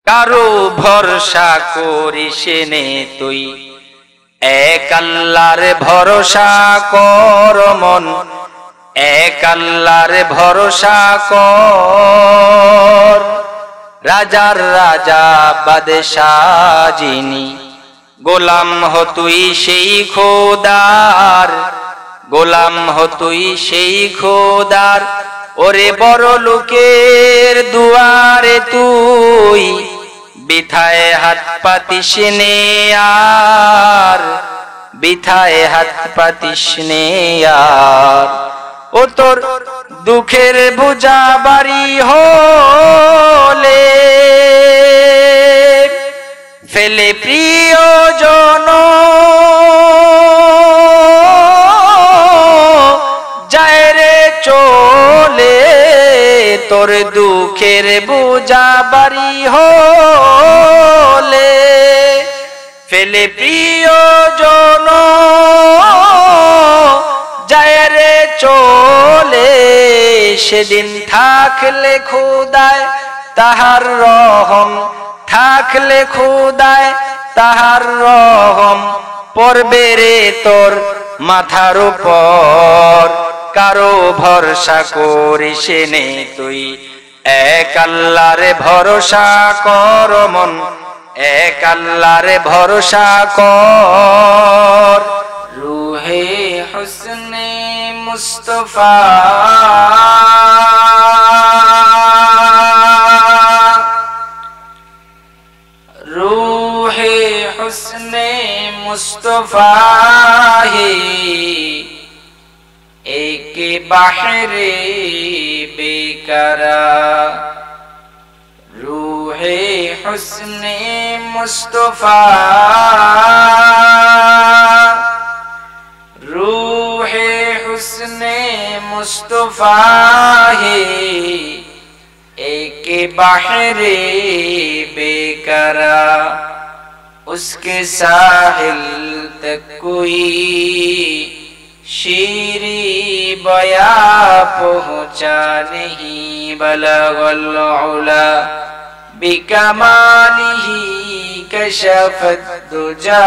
কারো ভরসা করিস নে তুই, এক আল্লাহর ভরসা কর মন, এক আল্লাহর ভরসা কর। রাজার রাজা বাদশাহ যিনি, গোলাম হ তুই সেই খোদার, গোলাম হ তুই সেই খোদার। ওরে বড় লোকের দুয়ারে তুই বিথায় হাত পাতিস নে আর, বিথায় হাত পাতিস নে আর। ও তোর দুঃখের বোঝা বাড়ি হলে ফেলে প্রিয়জন যায় রে চলে, তোর দুঃখের বোঝা বাড়ি হলে ফেলে প্রিয়জন যায় রে চলে। সেদিন থাকলে খোদায় তাহার রহম, থাকলে খোদায় তাহার রহম পড়বে রে তোর মাথার উপর। কারো ভরসা করিস নে তুই, এক আল্লাহর ভরসা কর মন, এক আল্লাহর ভরসা কর। রূহে হুসনে মুস্তাফা रूहे हुस्ने मुस्तफा है एक बहरे बेकरा। रूहे हुस्ने मुस्तफा, रूहे हुस्ने मुस्तफा है एक बहरे बेकरा। उसके साहिल तक कोई शीरी बया पहुँचा नहीं, बलगल उला बिकमालिही कशफत दुजा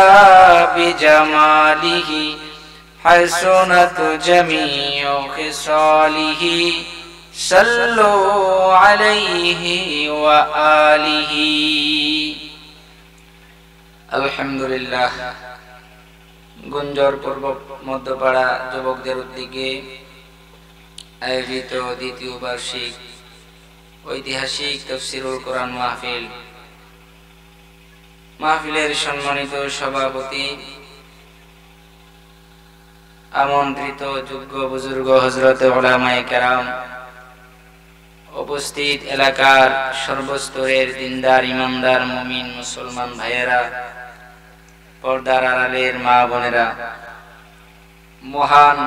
बिजमालिही हसनत जमीउ खिसालिही सल्लु अलैहि व आलिहि। আলহামদুলিল্লাহ। গুঞ্জর পূর্ব মধ্যপাড়া যুবকদের উদ্যোগে আয়োজিত দ্বিতীয় বার্ষিক ঐতিহাসিক তাফসীরুল কোরআন মাহফিল, মাহফিলের সম্মানিত সভাপতি, আমন্ত্রিত যোগ্য বুজুর্গ হযরত উলামায়ে কেরাম, উপস্থিত এলাকার সর্বস্তরের দিনদার ইমানদার মুমিন মুসলমান ভাইয়েরা, পর্দার আড়ালের মা বোনেরা, মহান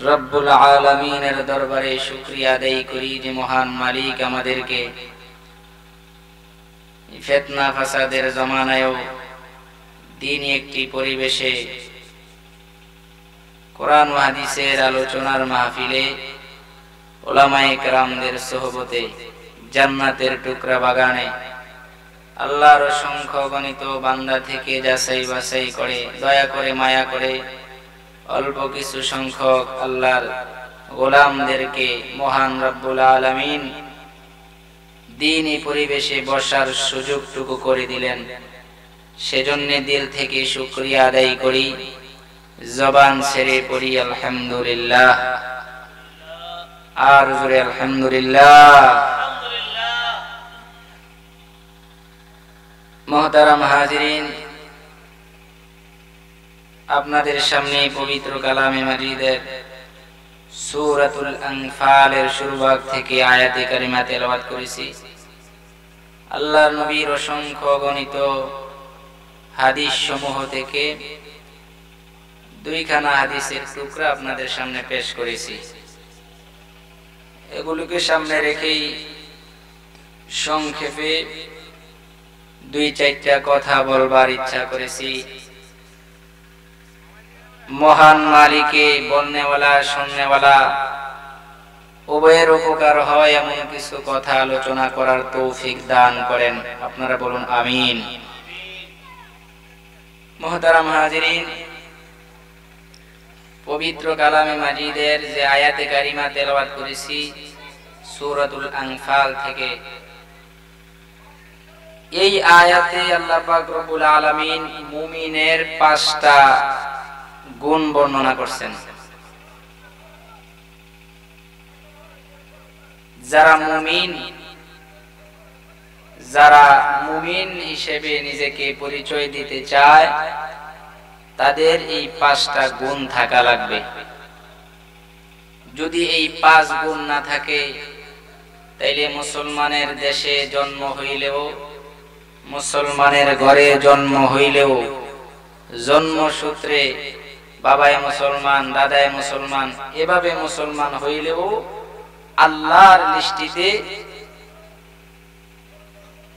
রব্বুল আলামিনের দরবারে শুকরিয়া আদায় করি যে মহান মালিক আমাদেরকে ফিতনা ফাসাদের জমানায়ও দ্বীনি একটি পরিবেশে কোরআন ও হাদিসের আলোচনার মাহফিলে উলামায়ে কেরামদের সোহবতে জান্নাতের টুকরা বাগানে আল্লাহর অসংখ্য গণিত বান্দা থেকে যাচাই বাছাই করে দয়া করে মায়া করে অল্প কিছু সংখ্যক আল্লাহর গোলামদেরকে মহান রব্বুল আলামিন দ্বীনি পরিবেশে বসার সুযোগটুকু করে দিলেন। সেজন্য দিল থেকে শুকরিয়া আদায় করি, জবান ছেড়ে পড়ি আলহামদুলিল্লাহ। আর জোরে আলহামদুলিল্লাহ। মুহতারাম হাজিরিন, আপনাদের সামনে পবিত্র কালামে মাজিদের সূরাতুল আনফালের শুরুভাগ থেকে আয়াতে কারিমা তেলাওয়াত করেছি। আল্লাহর নবীর অসংখ্য গণিত হাদিস সমূহ থেকে দুইখানা হাদিসের টুকরা আপনাদের সামনে পেশ করেছি। এগুলোকে সামনে রেখেই সংক্ষেপে দুই চারটা কথা বলবার ইচ্ছা করেছি। মহান মালিকে বলনেওয়ালা শুননেওয়ালা উভয়ের উপকার হয়। হয় এমন কিছু কথা আলোচনা করার তৌফিক দান করেন। আপনারা বলুন আমিন। মুহতারাম হাজিরিন, পবিত্র কালামে মাজিদের যে আয়াতে কারিমা তেলাওয়াত করেছি সূরাতুল আনফাল থেকে, এই আয়াতে আল্লাহ পাক রব্বুল আলামিন মুমিনের 5টা গুণ বর্ণনা করছেন। যারা মুমিন হিসেবে নিজেকে পরিচয় দিতে চায় তাদের এই 5টা গুণ থাকা লাগবে। যদি এই 5 গুণ না থাকে তাইলে মুসলমানের দেশে জন্ম হইলেও, মুসলমানের ঘরে জন্ম হইলেও, জন্মসূত্রে বাবায় মুসলমান দাদায় মুসলমান এভাবে মুসলমান হইলেও আল্লাহর দৃষ্টিতে,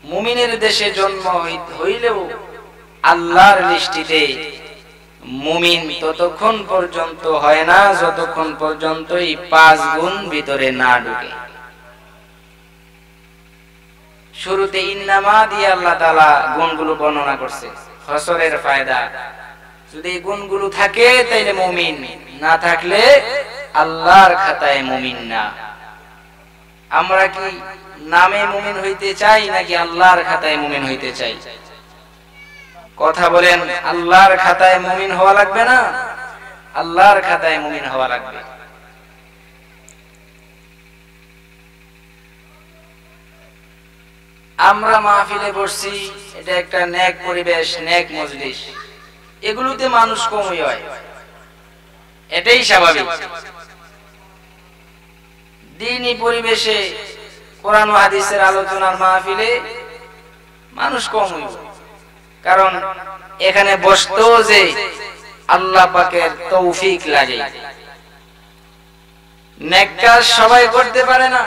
মুমিনের দেশে জন্ম হইলেও আল্লাহর দৃষ্টিতে মুমিন ততক্ষণ পর্যন্ত হয় না যতক্ষণ পর্যন্ত এই 5 গুণ ভিতরে না ঢুকে। শুরুতে ইন্নামা দিয়ে আল্লাহ তাআলা গুণগুলো বর্ণনা করছে, ফসলের ফায়দা। যদি এই গুণগুলো থাকে তাইলে মুমিন, না থাকলে আল্লাহর খাতায় মুমিন না। আমরা কি নামে মুমিন হইতে চাই নাকি আল্লাহর খাতায় মুমিন হইতে চাই? কথা বলেন, আল্লাহর খাতায় মুমিন হওয়া লাগবে না? আল্লাহর খাতায় মুমিন হওয়া লাগবে। আমরা মাহফিলে বসছি, এটা একটা নেক পরিবেশ, নেক মজলিস, এগুলোতে মানুষ কমই হয়, এটাই স্বাভাবিক। দ্বীনি পরিবেশে কোরআন ও হাদিসের আলোচনার মাহফিলে মানুষ কমই হয়, কারণ এখানে বসতেও যে আল্লাহ পাকের তৌফিক লাগে। নেক কাজ সবাই করতে পারে না।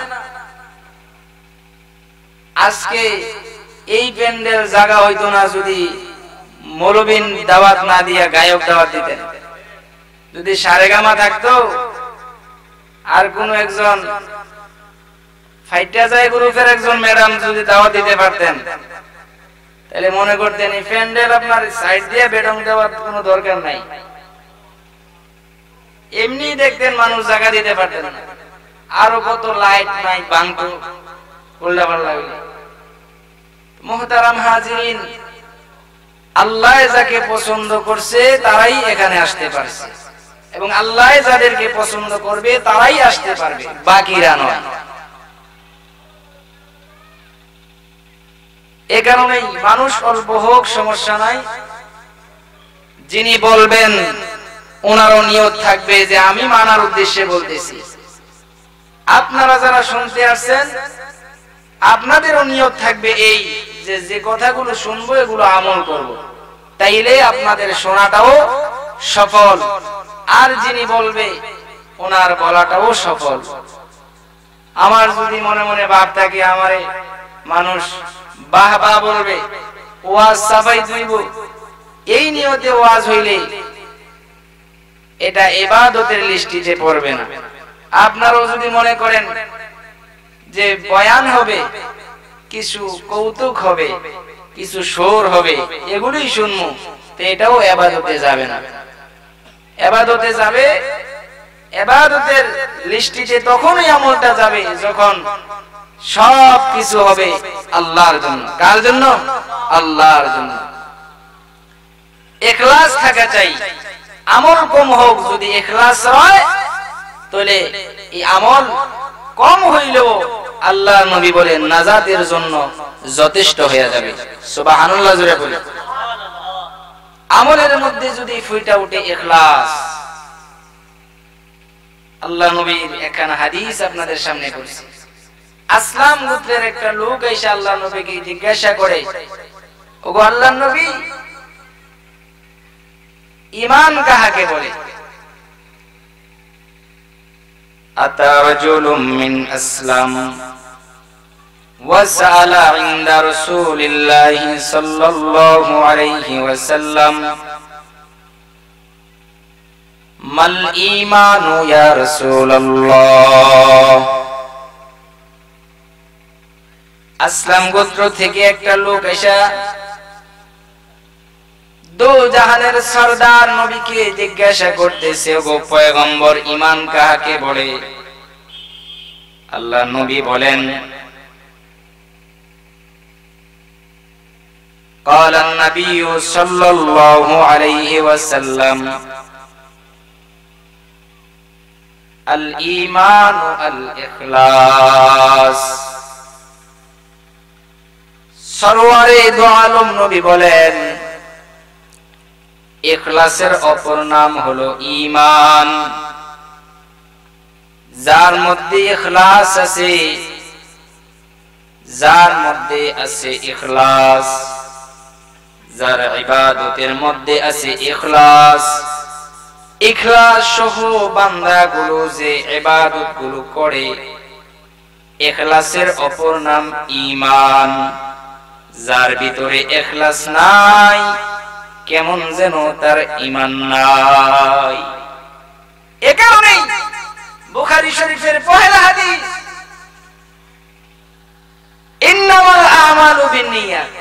আজকে এই প্যান্ডেল জায়গা হইতো না যদি মৌলবীন দাওয়াত না দিয়া গায়ক দাওয়াত দিতেন। যদি সারেগামা থাকতো আর কোন একজন ফাইটা যায় গ্রুপের একজন ম্যাডাম যদি দাওয়াত দিতে পারতেন, তাহলে মনে করতেন এই প্যান্ডেল আপনার সাইড দিয়ে বেডং দেওয়ার কোনো দরকার নাই, এমনি দেখতেন মানুষ জায়গা দিতে পারতেন না। আরো কত লাইট নাই বাংতো উল্টা পাল্টা। মুহতারাম হাজিরিন, আল্লাহ যাকে পছন্দ করছে তারাই এখানে আসতে পারছে, এবং আল্লাহ যাদেরকে পছন্দ করবে তারাই আসতে পারবে, বাকিরা নয়। এ কারণেই মানুষ অল্প হোক সমস্যা নাই, যিনি বলবেন ওনারও নিয়ত থাকবে যে আমি মানার উদ্দেশ্যে বলতেছি। আপনারা যারা শুনতে আসছেন আপনাদেরও নিয়ত থাকবে এই যে যে কথাগুলো শুনবো এগুলো আমল করব, তাইলে আপনাদের শোনাটাও সফল, আর যিনি বলবে ওনার বলাটাও সফল। আমার যদি মনে মনে ভাব থাকে আমারে মানুষ বাহ বাহ বলবে, ওয়াজ সাফাই দিব, এই নিয়তে ওয়াজ হইলে এটা ইবাদতের লিস্টিতে পড়বে না। আপনারাও যদি মনে করেন যে বয়ান হবে, কিছু কৌতুক হবে, কিছু সুর হবে, এগুলোই শুনবো, তো এটাও ইবাদতে যাবে না। ইবাদতে যাবে, ইবাদতের লিস্টিতে তখনই আমলটা যাবে যখন সব কিছু হবে আল্লাহর জন্য। কার জন্য? আল্লাহর জন্য। ইখলাস থাকা চাই। আমল কম হোক, যদি ইখলাস হয় তাহলে এই আমল কম হইলেও আল্লাহর নবী বলেন নাজাতের জন্য যথেষ্ট হয়ে যাবে। সুবহানাল্লাহ জোরে বলে। আমলের মধ্যে যদি ফুইটা উঠে ইখলাস, আল্লাহ নবীর একখানা হাদিস আপনাদের সামনে পড়ছি। আসলাম গোত্রের একটা লোক এসে আল্লাহ নবীকে জিজ্ঞাসা করে, ওগো আল্লাহর নবী, ঈমান কাহাকে বলে? আতা রাজুলুম মিন আসলাম ওয়া সাআলা ইনদা রাসূলিল্লাহি সাল্লাল্লাহু আলাইহি ওয়াসাল্লাম মাল ঈমানু ইয়া রাসূলুল্লাহ। আসলাম গোত্র থেকে একটা লোক এসে দো জাহানের সরদার নবীকে জিজ্ঞাসা করতেছে, গো পয়গম্বর, ঈমান কাকে বলে? আল্লাহ নবী বলেন, قال النبي صلى الله عليه وسلم الإيمان الإخلاص। সরওয়ারে দো আলম নবী বলেন, ইখলাসের অপর নাম হলো ঈমান। যার মধ্যে ইখলাস আছে, যার মধ্যে আছে ইখলাস, যার ইবাদতের মধ্যে আছে ইখলাস, ইখলাস সহ বান্দাগুলো যে ইবাদতগুলো করে, ইখলাসের অপর নাম ঈমান। যার ভিতরে ইখলাস নাই, কেমন যেন তার ঈমান নাই। এ কারণেই বুখারী শরীফের পহেলা হাদিস, ইন্নামাল আমালু বিন্নিয়াত,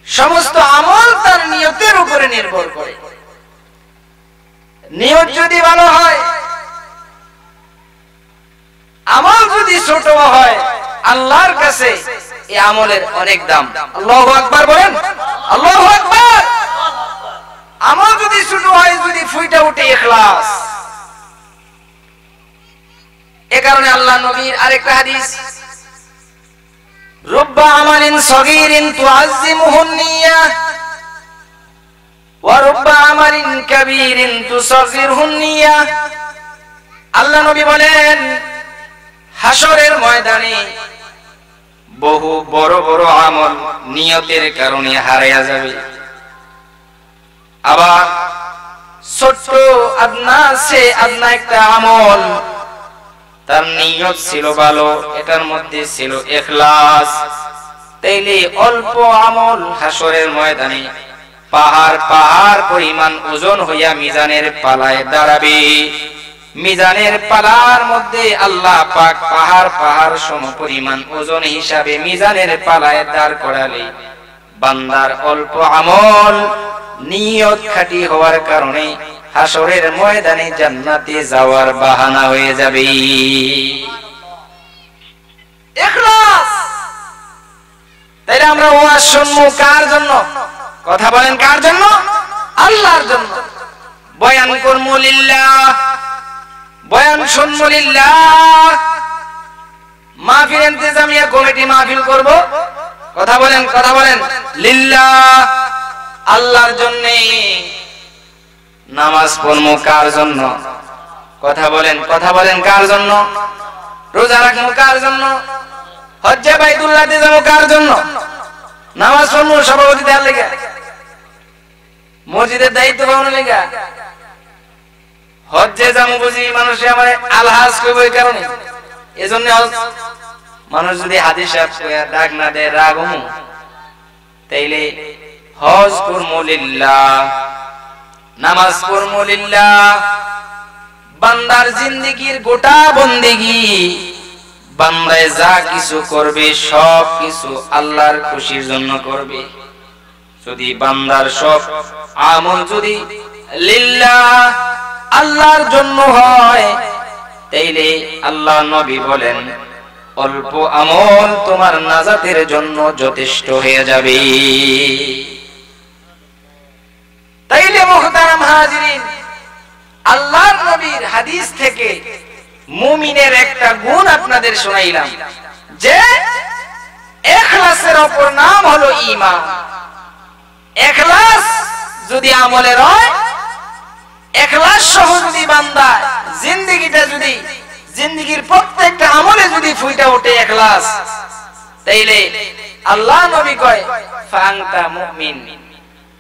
সমস্ত আমল তার নিয়তের উপরে নির্ভর করে। নিয়ত যদি ভালো হয়, আমল যদি ছোট হয়, আল্লাহর কাছে এই আমলের অনেক দাম। আল্লাহু আকবার বলেন, আল্লাহু আকবার। আমল যদি ছোট হয়, যদি ফুইটা উঠে ইখলাস। এ কারণে আল্লাহ নবীর আরেকটা হাদিস, রুব্বা আমালিন সগীরিন তুআজ্জিমুহুন নিয়াহ ওয়া রুব্বা আমালিন কাবীরিন তুসাগগিরুহুন নিয়াহ। আল্লাহ নবী বলেন, হাসরের ময়দানে বহু বড় বড় আমল নিয়তের কারণে হারায়া যাবে, আবার ছোট্ট আদনা সে আদনা একটা আমল, তার নিয়ত ছিল ভালো, এটার মধ্যে ছিল ইখলাস, তাইলে অল্প আমল হাসরের ময়দানে পাহাড় পাহাড় পরিমাণ ওজন হইয়া মিজানের পালায় দাঁড়াবে। মিজানের পালার মধ্যে আল্লাহ পাক পাহাড় পাহাড় সম পরিমাণ ওজন হিসাবে মিজানের পালায় দাঁড় করালে বান্দার অল্প আমল নিয়ত খাঁটি হওয়ার কারণে হাসরের ময়দানে জান্নাতে যাওয়ার বাহানা হয়ে যাবে। ইখলাস। তাইলে আমরা ওয়াজ শুনবো কার জন্য? কথা বলেন, কার জন্য? আল্লাহর জন্য। বয়ান করবো লিল্লাহ, বয়ান শুনবো লিল্লাহ। মাহফিল ইন্তেজামিয়া কমিটি মাহফিল করব, কথা বলেন, কথা বলেন, লিল্লাহ, আল্লাহর জন্য। নামাজ পড়বো কার জন্য? কথা বলেন, কথা বলেন, কার জন্য? রোজা রাখবো কার জন্য? হজ্জে বাইতুল্লাহতে যাবো কার জন্য? নামাজ পড়বো সভাপতি দেওয়ার লেগে, মসজিদের দায়িত্ব পাওয়ার লেগে। হজ্জে যাবো বুঝি মানুষে আমার আলহাজ করবো, এই কারণে। এজন্য মানুষ যদি হাদিস সাহেব ডাক না দেয় রাগ হমু, তাইলে হজ করবো লিল্লাহ, নামাজ পড়বো লিল্লাহ। বান্দার জিন্দেগির গোটা বন্দেগি, বান্দায় যা কিছু করবে সব কিছু আল্লাহর খুশির জন্য করবে। যদি বান্দার সব আমল যদি লিল্লাহ, আল্লাহর জন্য হয়, তাইলে আল্লাহ নবী বলেন অল্প আমল তোমার নাজাতের জন্য যথেষ্ট হয়ে যাবে। তাইলে মুহতারাম হাজিরিন, আল্লাহর নবীর হাদিস থেকে মুমিনের একটা গুণ আপনাদের শোনাইলাম, যে ইখলাসের অপর নাম হলো ঈমান। ইখলাস যদি আমলের হয়, ইখলাস সহ যদি বান্দা জিন্দেগিটা যদি জিন্দেগির প্রত্যেকটা আমলে যদি ফুইটা ওঠে ইখলাস, তাইলে আল্লাহ নবী কয় ফাংতা মুমিন।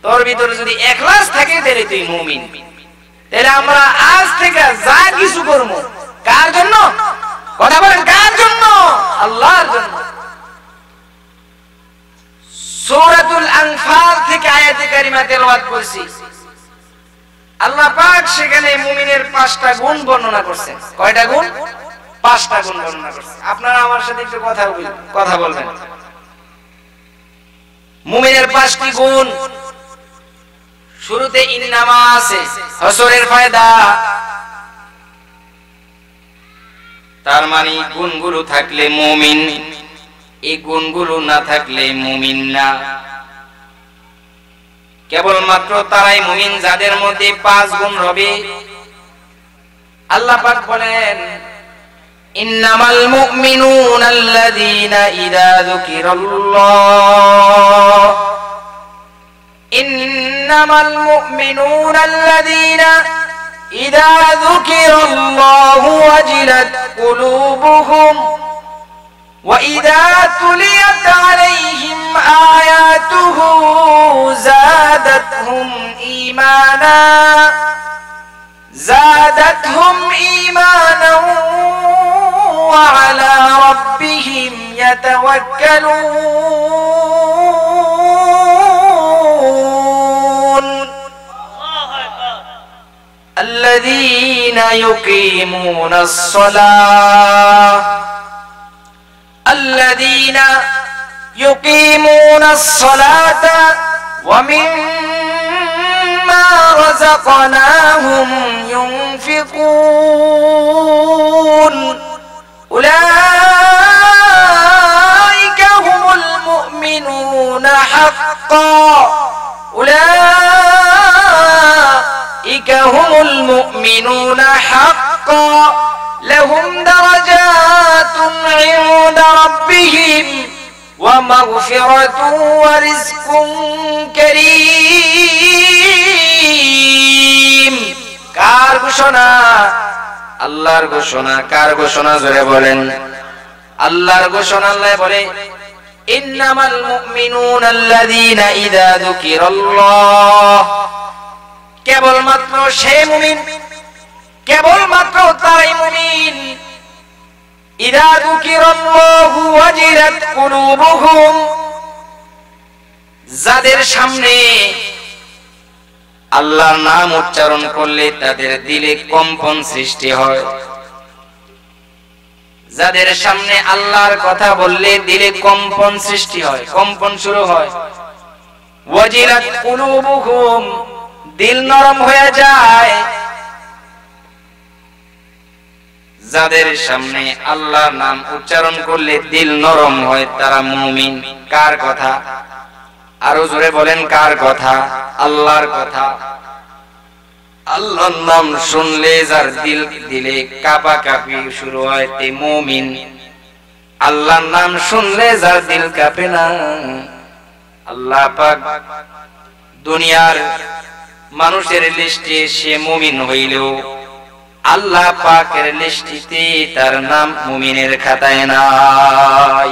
তোর ভিতরে যদি ইখলাস থাকে তাহলে তুই মুমিন। তাহলে আমরা আজ থেকে যা কিছু করব কার জন্য? কথা বলেন, কার জন্য? আল্লাহর জন্য। সূরাতুল আনফাল থেকে আয়াতে কারিমা তেলাওয়াত করছি। আল্লাহ পাক সেখানে মুমিনের 5টা গুণ বর্ণনা করছেন। কয়টা গুণ? 5টা গুণ বর্ণনা করছে। আপনারা আমার সাথে একটু কথা বলবেন। মুমিনের 5টি গুণ। শুরুতে ইন্নামা আছে, হসরের ফায়দা। তার মানে গুণগুলো থাকলে মুমিন, এই গুণগুলো না থাকলে মুমিন না। কেবলমাত্র তারাই মুমিন যাদের মধ্যে 5 গুণ হবে। আল্লাহ পাক বলেন, ইন্নামাল মুমিনুনা আল্লাযীনা ইযা যুকিরাল্লাহ ইন্নামাল মুমিনুনা আল্লাযীনা ইযা যুকিরাল্লাহু ওয়াজিলাত কুলুবুহুম ওয়া ইযা তুলিয়াত আলাইহিম আয়াতুহু যাদাতহুম ঈমানা ওয়া আলা রাব্বিহিম ইয়াতাওয়াক্কালুন। الذين يقيمون الصلاة ومما رزقناهم ينفقون أولئك هم المؤمنون حقا لهم درجات عند ربهم ومغفرة ورزق كريم। কার ঘোষণা? আল্লাহর ঘোষণা। কার ঘোষণা? জোরে বলেন। আল্লাহর ঘোষণা। আল্লাহ বলে, ইন্নামাল মুমিনুনা আল্লাযীনা ইযা যুকিরাল্লাহ, কেবলমাত্র সেই মুমিন, কেবলমাত্র তারাই মুমিন, ইযা যুকিরাল্লাহু ওয়াজিলাত কুলুবুহুম, যাদের সামনে আল্লাহর নাম উচ্চারণ করলে তাদের দিলে কম্পন সৃষ্টি হয়। যাদের সামনে আল্লাহর কথা বললে দিলে কম্পন সৃষ্টি হয়, কম্পন শুরু হয়। ওয়াজিলাত কুলুবুহুম, দিল নরম হয়ে যায়। যাদের সামনে আল্লাহর নাম উচ্চারণ করলে দিল নরম হয়, তারা মুমিন। কার কথা? আরো জোরে বলেন, কার কথা? আল্লাহর কথা। আল্লাহর নাম শুনলে যার দিলে কাঁপাকাঁপি শুরু হয়, তে মুমিন। আল্লাহর নাম শুনলে যার দিল কাঁপে না, আল্লাহ পাক দুনিয়ার মানুষের লিস্টে সে মুমিন হইলেও আল্লাহ পাকের লিস্টিতে তার নাম মুমিনের খাতায় নাই।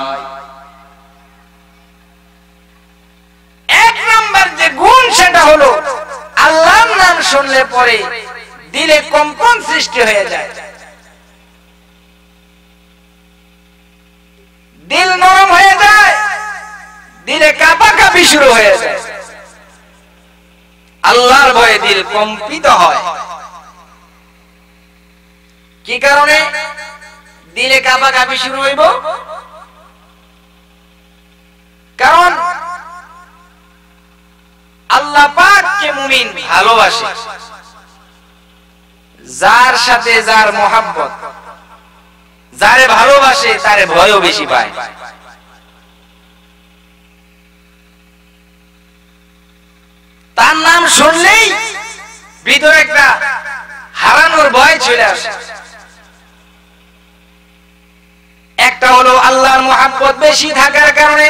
এক নাম্বার যে গুণ সেটা হলো আল্লাহর নাম শুনলে পরে দিলে কম্পন সৃষ্টি হয়ে যায়, দিল নরম হয়ে যায়, দিলে কাঁপাকাঁপি শুরু হয়ে যায়। আল্লাহর ভয়ে দিল কম্পিত হয়। কি কারণে দিলে কাঁপাকাঁপি শুরু হইব? কারণ আল্লাহ পাককে মুমিন ভালোবাসে। যার সাথে যার মোহাব্বত, যারে ভালোবাসে তারে ভয়ও বেশি পায়। তার নাম শুনলেই ভিতরে একটা হারানোর ভয় চলে আসে। একটা হলো আল্লাহর মোহাব্বত বেশি থাকার কারণে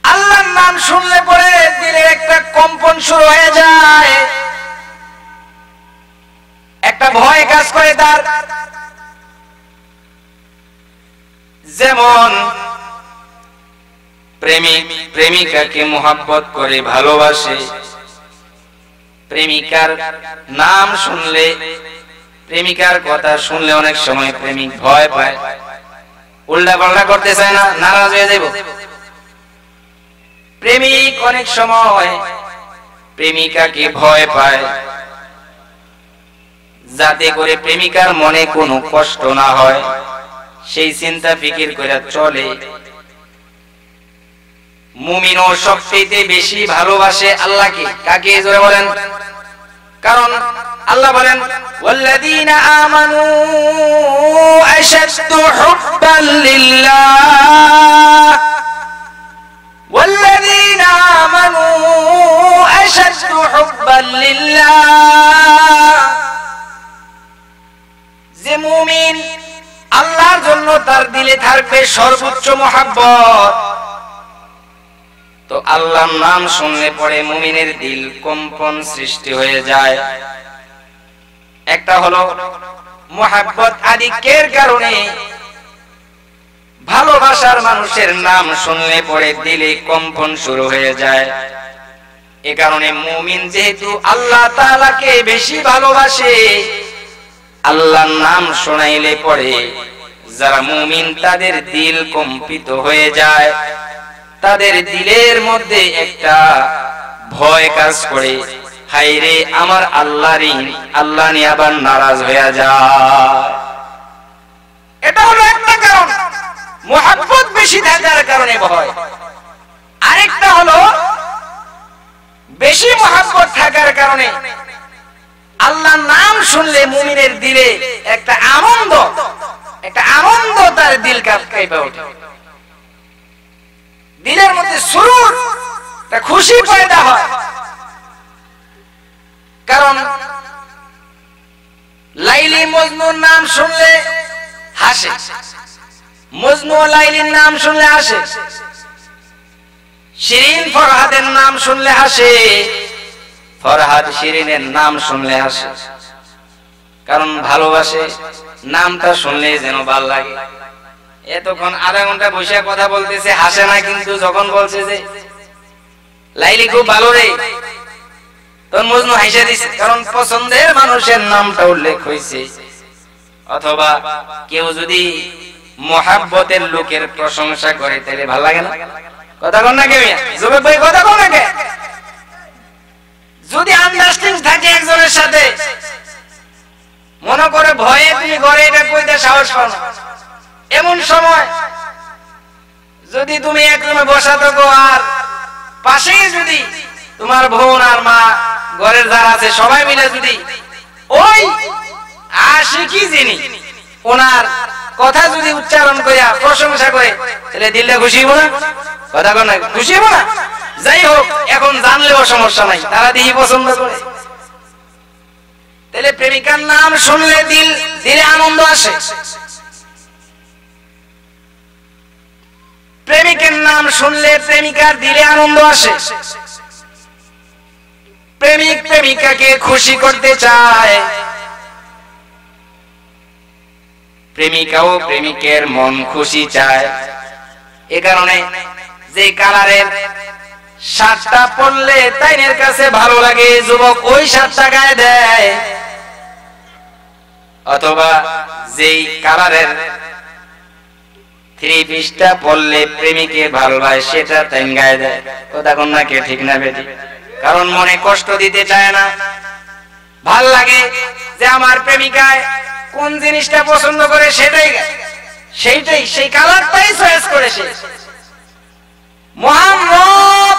আল্লাহর নাম শুনলে পরে দিলে একটা কম্পন শুরু হয়ে যায়, একটা ভয় কাজ করে তার। যেমন প্রেমিক প্রেমিকাকে মোহাব্বত করে ভালোবাসে, প্রেমিকার নাম শুনলে, প্রেমিকার কথা শুনলে অনেক সময় প্রেমিক ভয় পায়, উল্টা পাল্টা করতে চায় না, নারাজ হয়ে যাব। প্রেমিক অনেক সময় প্রেমিকাকে ভয় পায়, যাতে করে প্রেমিকার মনে কোনো কষ্ট না হয়, সেই চিন্তা ফিকির করে চলে। মুমিনও সবচেয়ে বেশি ভালোবাসে আল্লাহকে। কাকে? জোরে বলেন। কারণ আল্লাহ বলেন ওয়াল্লাযীনা আমানু আশাদ্দু হুব্বান লিল্লাহ, ওয়াল্লাযীনা আমানু আশাদ্দু হুব্বান লিল্লাহ। যে মুমিন আল্লাহর জন্য তার দিলে থাকবে সর্বোচ্চ মহব্বত, তো আল্লাহর নাম শুনলে পরে মুমিনের দিল কম্পন সৃষ্টি হয়ে যায়। একটা হলো মহব্বত আধিক্যের কারণে ভালোবাসার মানুষের নাম শুনলে পরে দিলে কম্পন শুরু হয়ে যায়। এ কারণে মুমিন যেহেতু আল্লাহ তাআলাকে বেশি ভালোবাসে, আল্লাহর নাম শোনাইলে পরে যারা মুমিন তাদের দিল কম্পিত হয়ে যায়, তাদের দিলের মধ্যে একটা ভয় কাজ করে, হায় রে আমার আল্লাহ নিয়ে আবার নারাজ হয়ে যায়। এটা হলো একটা কারণ, মুহাব্বত বেশি থাকার কারণে ভয়। আরেকটা হলো বেশি মুহাব্বত থাকার কারণে আল্লাহর নাম শুনলে মুমিনের দিলে একটা আনন্দ তার দিল কাঁপে ওঠে, দিলের মধ্যে সুরুর, একটা খুশি পয়দা হয়। কারণ লাইলি মজনুর নাম শুনলে হাসে, মজনু লাইলির নাম শুনলে হাসে, শিরিন ফরহাদের নাম শুনলে হাসে, ফরহাদ শিরিনের নাম শুনলে হাসে। কারণ ভালোবাসে, নামটা শুনলে যেন ভালো লাগে। এতক্ষণ আধা ঘন্টা বসে কথা বলতেছে, হাসে না, কিন্তু যখন বলছে যে লাইলি খুব ভালো রে, তখন মজনু হাসে দিছে। কারণ পছন্দের মানুষের নামটা উল্লেখ হয়েছে। অথবা কেউ যদি মুহাব্বতের লোকের প্রশংসা করে তাহলে ভালো লাগে না? কথা কন না কেউ? যুবক ভাই কথা কন না কে? যদি আন্ডারস্ট্যান্ডিং থাকে একজনের সাথে, মনে করে ভয়ে তুমি ঘরে এটা কইতে সাহস পাও না, এমন সময় যদি তুমি একজনে বসা থাকো আর পাশেই যদি তোমার বোন আর মা ঘরের যারা আছে সবাই মিলে যদি ওই আশিকি যিনি ওনার কথা যদি উচ্চারণ করিয়া প্রশংসা করে, তাহলে দিলটা খুশি হবো না? কথা কন না, খুশি হবো না? যাই হোক, এখন জানলেও সমস্যা নাই, তারা দিই পছন্দ করে। তাহলে প্রেমিকার নাম শুনলে দিলে আনন্দ আসে, প্রেমিকের নাম শুনলে প্রেমিকার দিলে আনন্দ আসে। প্রেমিক প্রেমিকাকে খুশি করতে চায়, প্রেমিকাও প্রেমিকের মন খুশি চায়। এ কারণে যে কালারের শার্টটা পরলে তাইনের কাছে ভালো লাগে, যুবক ওই শার্টটা গায়ে দেয়। অথবা যেই কালারের থ্রি পিসটা পরলে প্রেমিকে ভালোবাসে সেটা তাই গায়ে দেয়। কথা কোন না কে? ঠিক না বেটি? কারণ মনে কষ্ট দিতে চায় না। ভাল লাগে যে আমার প্রেমিকায় কোন জিনিসটা পছন্দ করে সেইটাই সেই কালারটাই চয়েস করেছে। মুহাম্মদ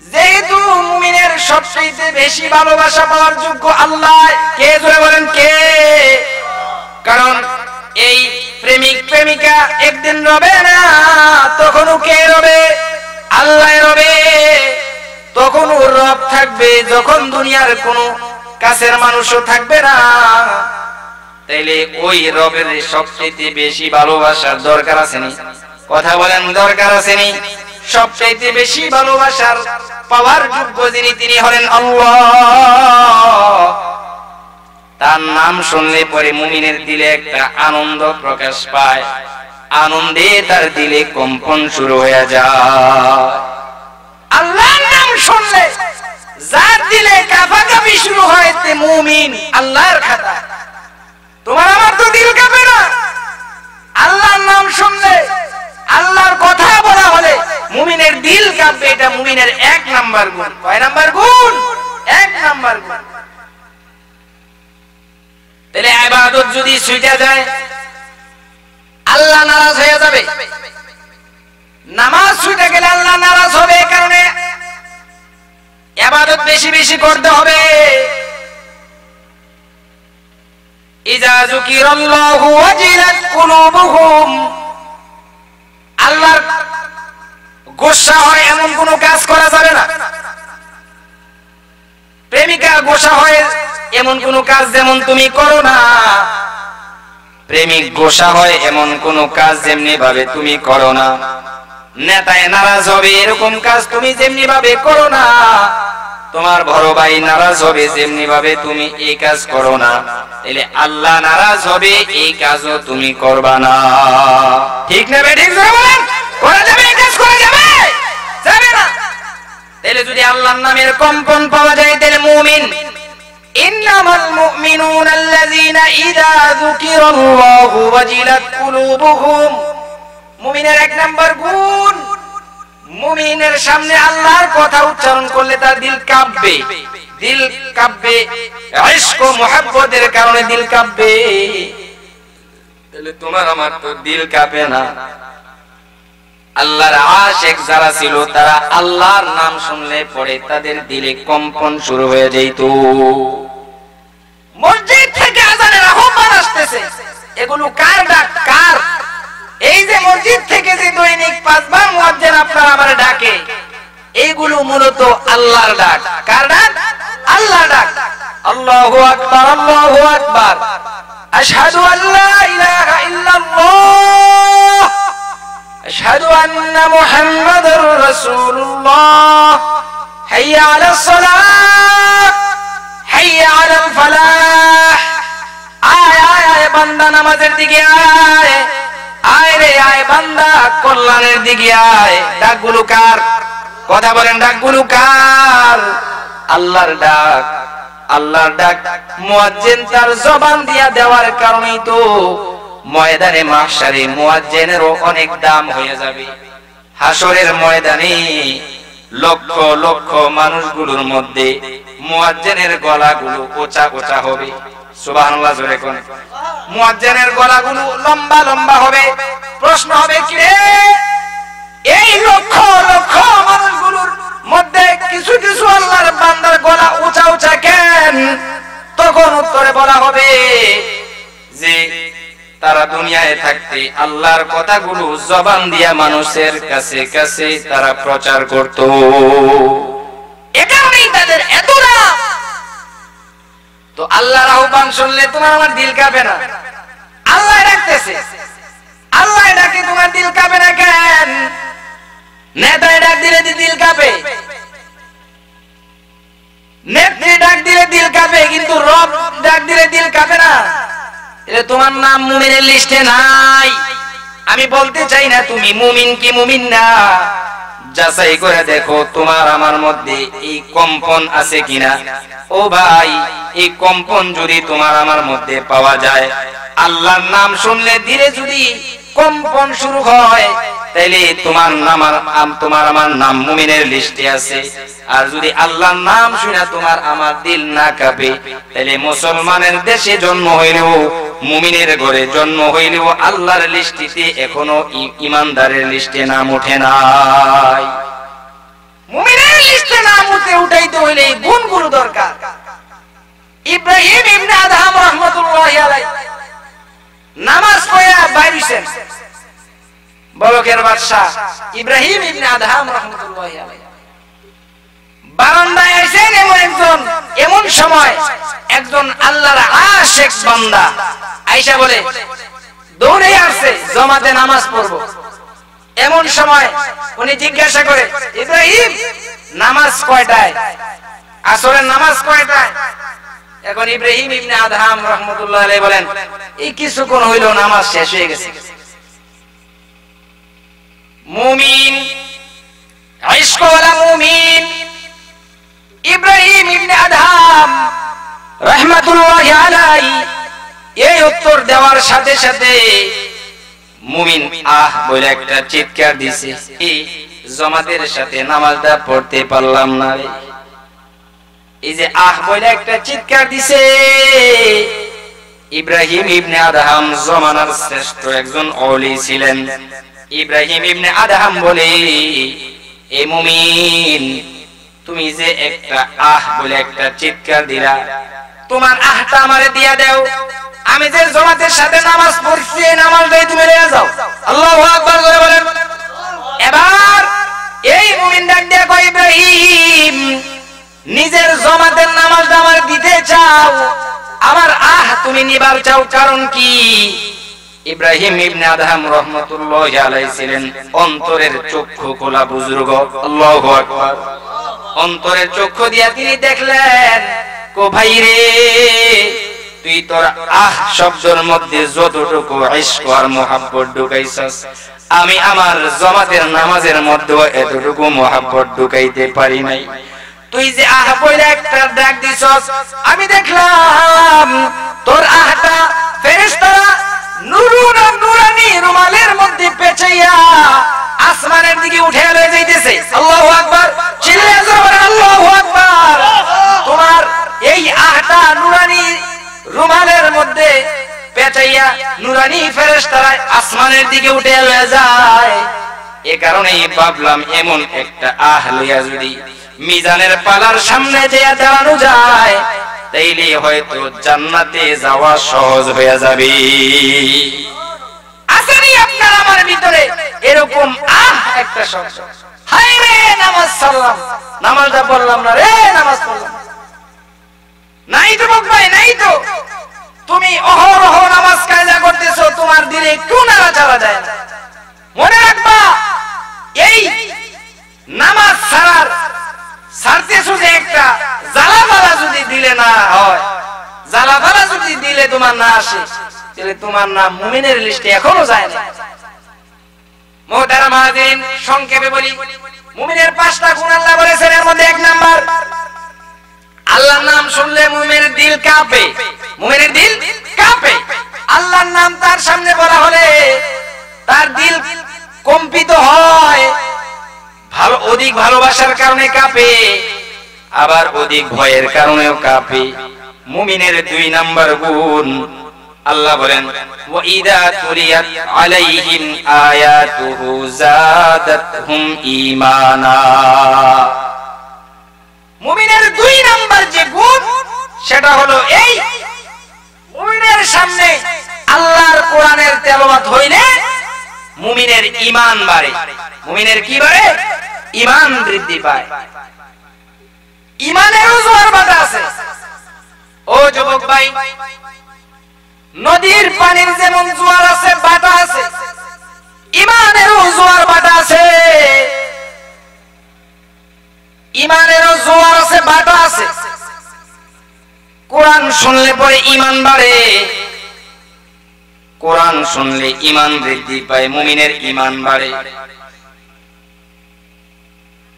যেহেতু মুমিনের সবচেয়ে বেশি ভালোবাসা পাওয়ার যোগ্য আল্লাহ, কে? জোরে বলেন কে? কারণ এই প্রেমিক প্রেমিকা একদিন রবে না, তখনও কে রবে? আল্লাহ রবে। তখন ওর রব থাকবে যখন দুনিয়ার কোনো কাছের মানুষও থাকবে না। তাইলে ওই রবের সবচেয়ে বেশি ভালোবাসার দরকার আছে নি? কথা বলেন, দরকার আছে নি? সবচেয়ে বেশি ভালোবাসার পাওয়ার যোগ্য যিনি, তিনি হলেন আল্লাহ। তার নাম শুনলে পরে মুমিনের দিলে একটা আনন্দ প্রকাশ পায়, আনন্দে তার দিলে কম্পন শুরু হয়ে যায়। আল্লাহর নাম শুনলে যার দিলে কাঁপাকাঁপি শুরু হয় তে মুমিন আল্লাহর খাতা। তোমার আমার তো দিল কাঁপে না। আল্লাহর নাম শুনলে, আল্লাহর কথা বলা হলে মুমিনের দিল কাঁপবে। এটা মুমিনের 1 নাম্বার গুণ। কয় নাম্বার গুণ? 1 নাম্বার গুণ। ইবাদত যদি ছুটে যায় আল্লাহ নারাজ হয়ে যাবে। নামাজ ছুটে গেলে আল্লাহ নারাজ হবে, এই কারণে ইবাদত বেশি বেশি করতে হবে। ইজা যুকিরাল্লাহু ওয়াজিলাত কুলুবুহুম, আল্লাহর গোসা হয় এমন কোন কাজ করা যাবে না। প্রেমিকা গোসা হয় এমন কোন কাজ যেমন তুমি করো না, প্রেমিক গোসা হয় এমন কোন কাজ যেমনি ভাবে তুমি করো না। নেতায় নারাজ হবে এরকম কাজ তুমি যেমনি ভাবে করো না। তোমার বড় ভাই নারাজ হবে যেমনি ভাবে তুমি এই কাজ করো না। তাহলে আল্লাহ নারাজ হবে এই কাজও তুমি করবা না। ঠিক না ঠিক বলেন? করা যাবে এই কাজ করা যাবে? যাবে না। তাহলে যদি আল্লাহর নামের কম্পন পাওয়া যায় তাহলে মুমিন। ইন্নামাল মুমিনুনা আল্লাযীনা ইযা যুকিরাল্লাহু ওয়াজিলাত কুলুবুহুম, মুমিনের এক নাম্বার গুণ, মুমিনের সামনে আল্লাহর কথা উচ্চারণ করলে তার দিল কাঁপবে। দিল কাঁপবে, ইশক ও মুহাব্বতের কারণে দিল কাঁপবে। তাহলে তোমার আমার তো দিল কাঁপে না। আল্লাহর আশিক যারা ছিল তারা আল্লাহর নাম শুনলে পরে তাদের দিলে কম্পন শুরু হয়ে যেত। মসজিদ থেকে আযানের আহ্বান আসতেছে, এগুলো কার ডাক? কার? এই যে মসজিদ থেকে যে দৈনিক 5 বার মুয়াজ্জিন আপনার আমার ডাকে, এইগুলো মূলত আল্লাহর ডাক। কার ডাক? আল্লাহর ডাক। আল্লাহু আকবার, আল্লাহু আকবার, আশহাদু আল্লা ইলাহা ইল্লাল্লাহ, আশহাদু আন্না মুহাম্মাদুর রাসূলুল্লাহ, হাইয়া আলাস সালাহ, হাইয়া আলাল ফালাহ। আয় আয় আয় বান্দা নামাজের দিকে আয়, আয় রে আয় বান্দা কল্যাণের দিকে আয়। ডাকগুলো কার? কথা বলেন, ডাকগুলো কার? আল্লাহর ডাক। আল্লাহর ডাক মুয়াজ্জিন তার জবান দিয়া দেওয়ার কারণেই তো ময়দানে মাহশারে মুয়াজ্জিনেরও অনেক দাম হয়ে যাবে। হাসরের ময়দানে লক্ষ লক্ষ মানুষগুলোর মধ্যে মুয়াজ্জিনের গলাগুলো কোচা কোচা হবে। সুবহানাল্লাহ জোরে কোন। মুয়াজ্জিনের গলাগুলো লম্বা লম্বা হবে। প্রশ্ন হবে, কি রে এই লক্ষ লক্ষ মানুষগুলোর মধ্যে কিছু কিছু আল্লাহর বান্দার গলা উঁচা উঁচা কেন? তখন উত্তরে বলা হবে যে তারা দুনিয়ায় থাকতে আল্লাহর কথাগুলো জবান দিয়া মানুষের কাছে কাছে তারা প্রচার করত, এ কারণেই তাদের এত নাম। তো আল্লাহর আহ্বান শুনলে তোমার আমার দিল কাঁপে না? আল্লাহ ডাকতেছে, আল্লাহ ডাকে তোমার দিল কাঁপে না কেন? নেতায় ডাক দিলে দিল কাঁপে, নেত্রী ডাক দিলে দিল কাঁপে, কিন্তু রব ডাক দিলে দিল কাঁপে না। এটা তোমার নাম মুমিনের লিস্টে নাই। আমি বলতে চাই না তুমি মুমিন কি মুমিন না, যাচাই করে দেখো তোমার আমার মধ্যে এই কম্পন আছে কিনা। ও ভাই, এই কম্পন যদি তোমার আমার মধ্যে পাওয়া যায়, আল্লাহর নাম শুনলে ধীরে যদি কম্পন শুরু হয়, তাইলে তোমার আমার নাম মুমিনের লিস্টে আছে। আর যদি আল্লাহর নাম শুনে তোমার আমার দিল না কাঁপে, তাইলে মুসলমানের দেশে জন্ম হইলেও, মুমিনের ঘরে জন্ম হইলেও আল্লাহর লিস্টিতে এখনো ইমানদারের লিস্টে নাম ওঠে নাই। মুমিনের লিস্টে নাম উঠাইতে হইলে এই গুণগুলো দরকার। ইব্রাহিম ইবনে আদহাম রাহমাতুল্লাহি আলাইহি নামাজ পড়া বাইরেছেন, বলকের বাদশা ইব্রাহিম ইবনে আদহাম রাহমাতুল্লাহি আলাইহি বারান্দায় আছেন। এমন সময় একজন আল্লাহর আশিক বান্দা আয়েশা বলে দৌড়ে আসছে জামাতে নামাজ পড়বো। এমন সময় উনি জিজ্ঞাসা করে, ইব্রাহিম নামাজ কয়টায়? আসরের নামাজ কয়টায়? এখন ইব্রাহিম ইবনে আদহাম রাহমাতুল্লাহি আলাইহি বলেন, এই কিছুক্ষণ হইলো নামাজ শেষ হয়ে গেছে। মুমিন, ইশকওয়ালা মুমিন ইব্রাহিম ইবনে আদহাম রাহমাতুল্লাহি আলাইহি এই উত্তর দেওয়ার সাথে সাথে মুমিন আহ বলে একটা চিৎকার দিছে, এই জামাতের সাথে নামাজটা পড়তে পারলাম না রে। এই যে আহ বলে একটা চিৎকার দিছে, ইব্রাহিম ইবনে আদহাম জমানার শ্রেষ্ঠ একজন ওলি ছিলেন। ইব্রাহিম ইবনে আদহাম বলে, এ মুমিন, তুমি যে একটা আহ বলে একটা চিৎকার দিলা, তোমার আহটা আমারে দিয়া দাও। আমি যে জামাতের সাথে নামাজ পড়ছি এই নামাজটাই তুমি লয়ে যাও। আল্লাহু আকবার করে বলেন। এবার এই মুমিন ডাক দিয়া কয়, ইব্রাহিম, নিজের জামাতের নামাজটা আমার দিতে চাও, আমার আহ তুমি নিবার চাও, কারণ কি? ইব্রাহিম ইবনে আদহাম রাহমাতুল্লাহি আলাইহি ছিলেন অন্তরের চক্ষু খোলা বুজুর্গ। আল্লাহু আকবার। অন্তরের চক্ষু দিয়া তিনি দেখলেন, কো ভাই রে, তুই তোর আহ শব্দের মধ্যে যতটুকু ইশক আর মুহাব্বত ঢুকাইছস, আমি আমার জামাতের নামাজের মধ্যে এতটুকু মুহাব্বত ঢুকাইতে পারি নাই। তুই যে আহ বলে একটা ডাক দিছস, আমি দেখলাম তোর আহটা ফেরেশতারা নুরানি রুমালের মধ্যে পেঁচাইয়া আসমানের দিকে উঠে লয়ে যাইতেছে। আল্লাহু আকবার। চিল্লায়া বলেন আল্লাহু আকবার। তোমার এই আহটা নুরানি রুমালের মধ্যে পেঁচাইয়া নুরানি ফেরেশতারা আসমানের দিকে উঠে লয়ে যায়। এ কারণেই ভাবলাম এমন একটা আহ লইয়া যদি মিজানের পালার সামনে যেয়ে দাঁড়ানো যায়, তাইলে হয়তো জান্নাতে যাওয়া সহজ হয়ে যাবে। আসেনি আপনার আমার ভিতরে এরকম আহ একটা শব্দ, হায় রে নামাজ সারলাম, নামাজটা পড়লাম না রে, নামাজ পড়লাম নাই তো ভাই, নাই তো। তুমি অহরহ নামাজ কায়দা করতেছো, তোমার দিলে একটু নাড়াচাড়া যায় না। মনে রাখবা, এই নামাজ ছাড়তেছো যে একটা জ্বালাপালা যদি দিলে না হয়, জ্বালাপালা যদি দিলে তোমার না আসে, তাহলে তোমার নাম মুমিনের লিস্টে এখনো যায় না। মুহতারাম হাজিরিন, সংক্ষেপে বলি, মুমিনের 5টা গুণ আল্লাহ বলেছেন। এর মধ্যে 1 নাম্বার, আল্লাহর নাম শুনলে মুমিনের দিল কাঁপে। মুমিনের দিল কাঁপে। আল্লাহর নাম তার সামনে বলা হলে তার দিল কম্পিত হয়। অধিক ভালোবাসার কারণে কাঁপে, আবার অধিক ভয়ের কারণেও কাঁপে। মুমিনের 2 নাম্বার গুণ, আল্লাহ বলেন, ওয়া ইযা তুলিয়াত আলাইহিম আয়াতুহু যাদাতহুম ঈমানা। মুমিনের 2 নাম্বার যে গুণ, সেটা হলো এই, মুমিনের সামনে আল্লাহর কোরআনের তেলাওয়াত হইলে মুমিনের ঈমান বাড়ে। মুমিনের কি বাড়ে? ঈমান বৃদ্ধি পায়। ঈমানেরও জোয়ার ভাটা আছে। ও যুবক ভাই, নদীর পানির যেমন জোয়ার আছে, ভাটা আছে, ঈমানেরও জোয়ার ভাটা আছে। ঈমানেরও জোয়ার আছে, ভাটা আছে। কোরআন শুনলে পরে ঈমান বাড়ে, কোরআন শুনলে ঈমান বৃদ্ধি পায়, মুমিনের ঈমান বাড়ে।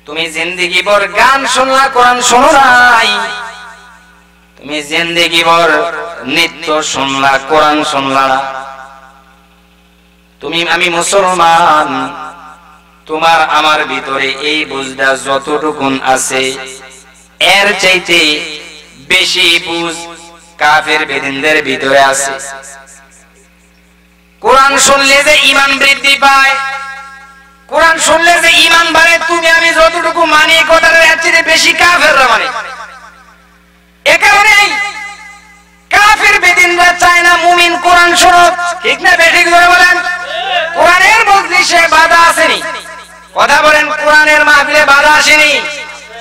তুমি জিন্দেগি ভর গান শুনলা, কোরআন শোনো নাই। তুমি জিন্দেগি ভর নৃত্য শুনলা, কোরআন শুনলা না। তুমি আমি মুসলমান, তোমার আমার ভিতরে এই বুঝটা যতটুকুন আছে, এর চাইতে বেশি বুঝ কাফের বেদিনদের ভিতরে আছে। কোরআন শুনলে যে ঈমান বৃদ্ধি পায়, কোরআন শুনলে যে ঈমান বাড়ে, তুমি আমি যতটুকু মানি, কথার এর চেয়ে বেশি কাফেররা মানে। এ কারণেই কাফের বেদিনরা চায় না মুমিন কোরআন শুনুক। ঠিক না বেঠিক ধরে বলেন? কোরআনের মজলিসে বাধা আসেনি, কথা বলেন, কোরআনের মাহফিলে বাধা আসেনি।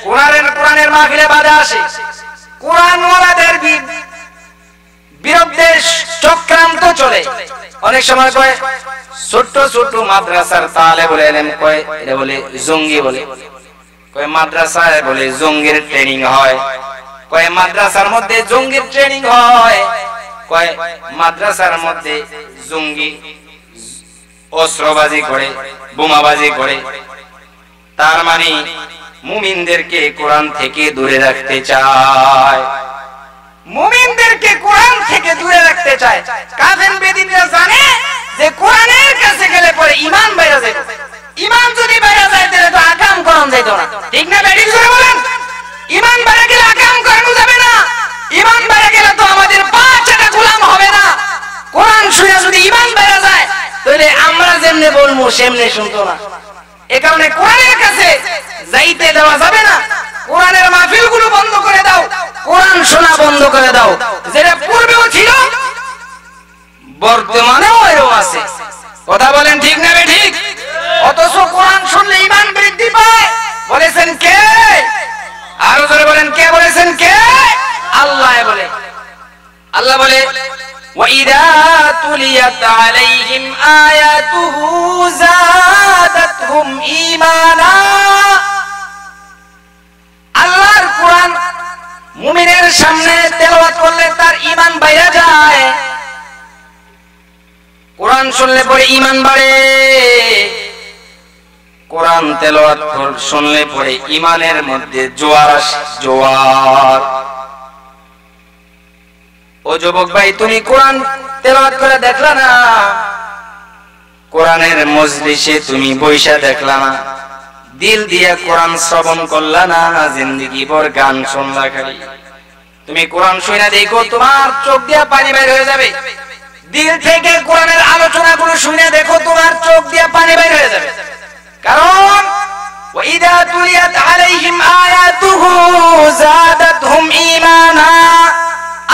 কোরআনের মাহফিলে বাধা আসে। কোরআন ওয়ালাদের বিরুদ্ধে চক্রান্ত চলে। অনেক সময় কয় ছোট ছোট মাদ্রাসার তালেবুল ইলম কয় এটা বলে জঙ্গি, বলে কয় মাদ্রাসায় বলে জঙ্গির ট্রেনিং হয়, কয় মাদ্রাসার মধ্যে জঙ্গির ট্রেনিং হয়, কয় মাদ্রাসার মধ্যে জঙ্গি অস্ত্রবাজি করে, বোমাবাজি করে। তার মানে মুমিনদেরকে কোরআন থেকে দূরে রাখতে চায়, মুমিনদেরকে কোরআন থেকে দূরে রাখতে চায়। কাফের বেদিনরা জানে যে কোরআনের কাছে গেলে পরে ঈমান বাইরে যায়, ঈমান যদি বাইরে যায় তাহলে তো আকাম কোরআন যাইতো না। ঠিক না বেঠিক জোরে বলেন? ঈমান বাইরে গেলে আকাম করানো যাবে না। ঈমান বাইরে গেলে তো আমাদের 5টা গোলাম হবে না। বলবো সেমনি শুনতো না। এ কারণে কোরআনের কাছে যাইতে দেওয়া যাবে না। কোরআনের মাহফিলগুলো বন্ধ করে দাও, কোরআন শোনা বন্ধ করে দাও। যেটা পূর্বেও ছিল বর্তমানেও এরও আছে। কথা বলেন ঠিক না ঠিক? অথচ কোরআন শুনলে ঈমান বৃদ্ধি পায়। বলেছেন কে? আরো জোরে বলেন, কে বলেছেন? কে? আল্লাহ বলে। আল্লাহ বলে ওয়াইদা তুলিয়াত আলাইহিম আয়াতুহু যাদাতহুম ঈমানা। আল্লাহর কোরআন মুমিনের সামনে তেলাওয়াত করলে তার ঈমান বাইরে যায়। কোরআন শুনলে পরে ঈমান বাড়ে। কোরআন তেলাওয়াত শুনলে পরে ঈমানের মধ্যে জোয়ার আসে, জোয়ার। ও যুবক ভাই, তুমি কোরআন তেলাওয়াত করে দেখলা না? কোরআনের মজলিসে তুমি বইসা দেখলা না? দিল দিয়ে কোরআন শ্রবণ করলা না? জিন্দেগি ভর গান শুনলা খালি? তুমি কোরআন শুনে দেখো, তোমার চোখ দিয়ে পানি বের হয়ে যাবে। দিল থেকে কোরআনের আলোচনাগুলো শুনে দেখো, তোমার চোখ দিয়ে পানি বের হয়ে যাবে। কারণ ওয়াইদা তুলিয়াত আলাইহিম আয়াতুহু যাদাতহুম ঈমানা।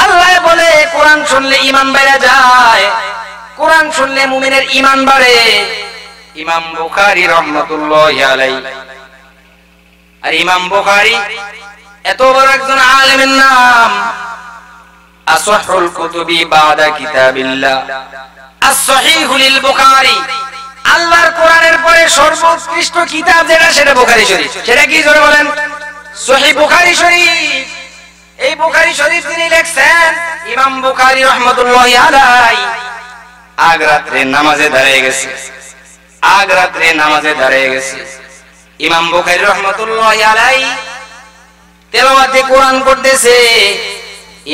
আল্লাহ বলে কোরআন শুনলে ঈমান বেড়ে যায়। কোরআন শুনলে মুমিনের ঈমান বাড়ে। ইমাম বুখারী রাহমাতুল্লাহি আলাইহি, আর ইমাম বুখারী এত বড় একজন আলেমের নাম, আসহাহুল কুতুবি বাদা কিতাবিল্লাহ, as-সহিহু লিল বুখারী। আল্লাহর কোরআনের পরে সর্বোৎকৃষ্ট কিতাব যেটা, সেটা বুখারী শরীফ। সেটা কি জোরে বলেন? সহিহ বুখারী শরীফ। এই বুখারী শরীফ তিনি লিখছেন, ইমাম বুখারী রাহমাতুল্লাহি আলাইহি আগ রাতে নামাজে দাঁড়িয়ে গেছে। আগ রাতে নামাজে দাঁড়িয়ে গেছে। ইমাম বুখারী রাহমাতুল্লাহি আলাইহি তেলাওয়াতে কোরআন করতেছে।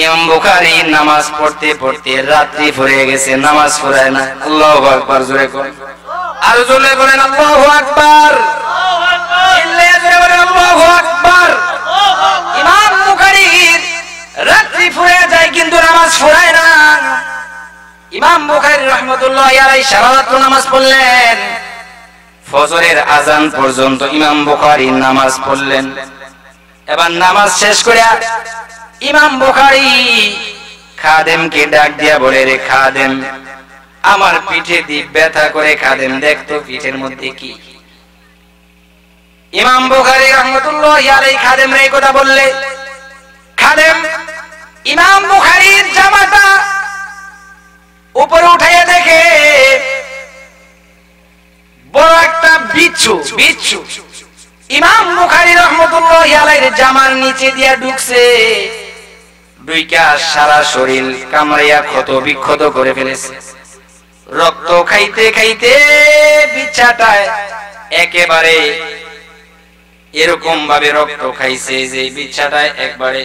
ইমাম বুখারী নামাজ পড়তে পড়তে রাত্রি ফুরিয়ে গেছে, নামাজ পড়ায় না। আল্লাহু আকবার, জোরে বলেন। আর জোরে বলেন আল্লাহু আকবার। চিল্লায়ে জোরে বলেন আল্লাহু আকবার। ইমাম বুখারীর রাত্রি ফুরিয়ে যায় কিন্তু নামাজ পড়ায় না। ইমাম বুখারী রাহমাতুল্লাহি আলাইহি সারা রাত নামাজ পড়লেন। ফজরের আযান পর্যন্ত ইমাম বুখারী নামাজ পড়লেন। এবার নামাজ শেষ করে ইমাম বুখারী খাদেমকে ডাক দিয়া বলে, রে খাদেম, আমার পিঠে দিয়ে ব্যথা করে। খাদেম দেখতো পিঠের মধ্যে কি। ইমাম বুখারী রাহমাতুল্লাহি আলাইহি খাদেম রে কথা বললে, খাদেম ইমাম বুখারীর জামাটা উপরে উঠাইয়া দেখে বড় একটা বিচ্ছু। বিচ্ছু ইমাম বুখারী রাহমাতুল্লাহি আলাইহির জামার নিচে দিয়া ঢুকছে। দুইটা সারা শরীর কামড়াইয়া ক্ষত বিক্ষত করে ফেলেছে। রক্ত খাইতে খাইতে বিচ্ছাটায় একেবারে এরকম ভাবে রক্ত খাইছে যে বিচ্ছাটায় একবারে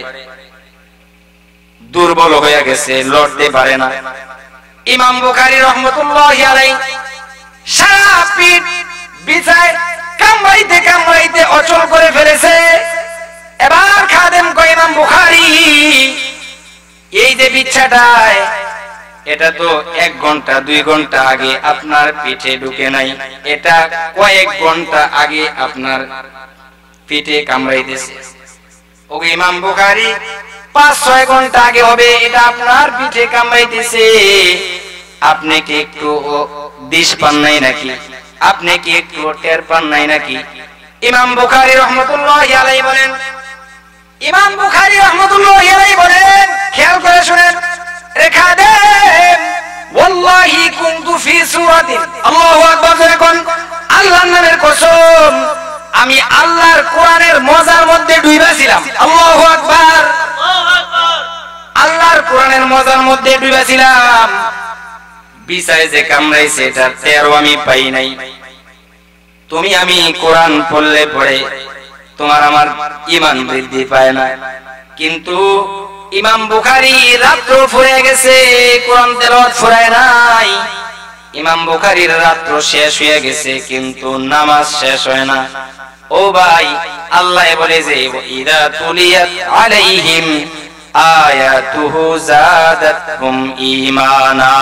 দুর্বল হয়ে গেছে, লড়তে পারে না। ইমাম বুখারী রাহমাতুল্লাহি আলাইহি সারা পিঠ বিছায় কামড়াইতে কামড়াইতে অচল করে ফেলেছে। এবার খাদেম কয়, ইমাম বুখারী, এই যে বিচ্ছাটায়, এটা তো 1 ঘন্টা 2 ঘন্টা আগে আপনার পিঠে ঢুকে নাই, এটা কয়েক ঘন্টা আগে আপনার পিঠে কামড়াইতেছে। ওকে ইমাম বুখারী, 5-6 ঘন্টা আগে হবে এটা আপনার পিঠে কামড়াইতেছে। আপনি কি একটু দিশ পান নাই নাকি? আপনি কি একটু টের পান নাই নাকি? ইমাম বুখারী রাহমাতুল্লাহি আলাইহি বলেন, ইমাম বুখারী রাহমাতুল্লাহি আলাইহি বলেন, খেয়াল করে শুনেন, রে খাদেম, ওয়াল্লাহি কুনতু ফি সূরাতিন, আল্লাহু আকবার জোরে কোন, আল্লাহর নামের কসম, আমি আল্লাহর কোরআনের মজার মধ্যে ডুইবা ছিলাম। আল্লাহু আকবার, আল্লাহর কোরআনের মজার মধ্যে ডুইবা ছিলাম। বিছায় যে কামড়াইছে এটা টেরও আমি পাই নাই। তুমি আমি কোরআন পড়লে পড়ে তোমার আমার ঈমান বৃদ্ধি পায় না, কিন্তু ইমাম বুখারী রাত্র ফুরিয়ে গেছে, কোরআন তেলাওয়াত ফুরায় নাই। ইমাম বুখারীর রাত্র শেষ হয়ে গেছে কিন্তু নামাজ শেষ হয় না। ও ভাই, আল্লাহ বলে যে ইদা তুলিয়াত আলাইহিম আয়াতুহু যাদাতহুম ঈমানা।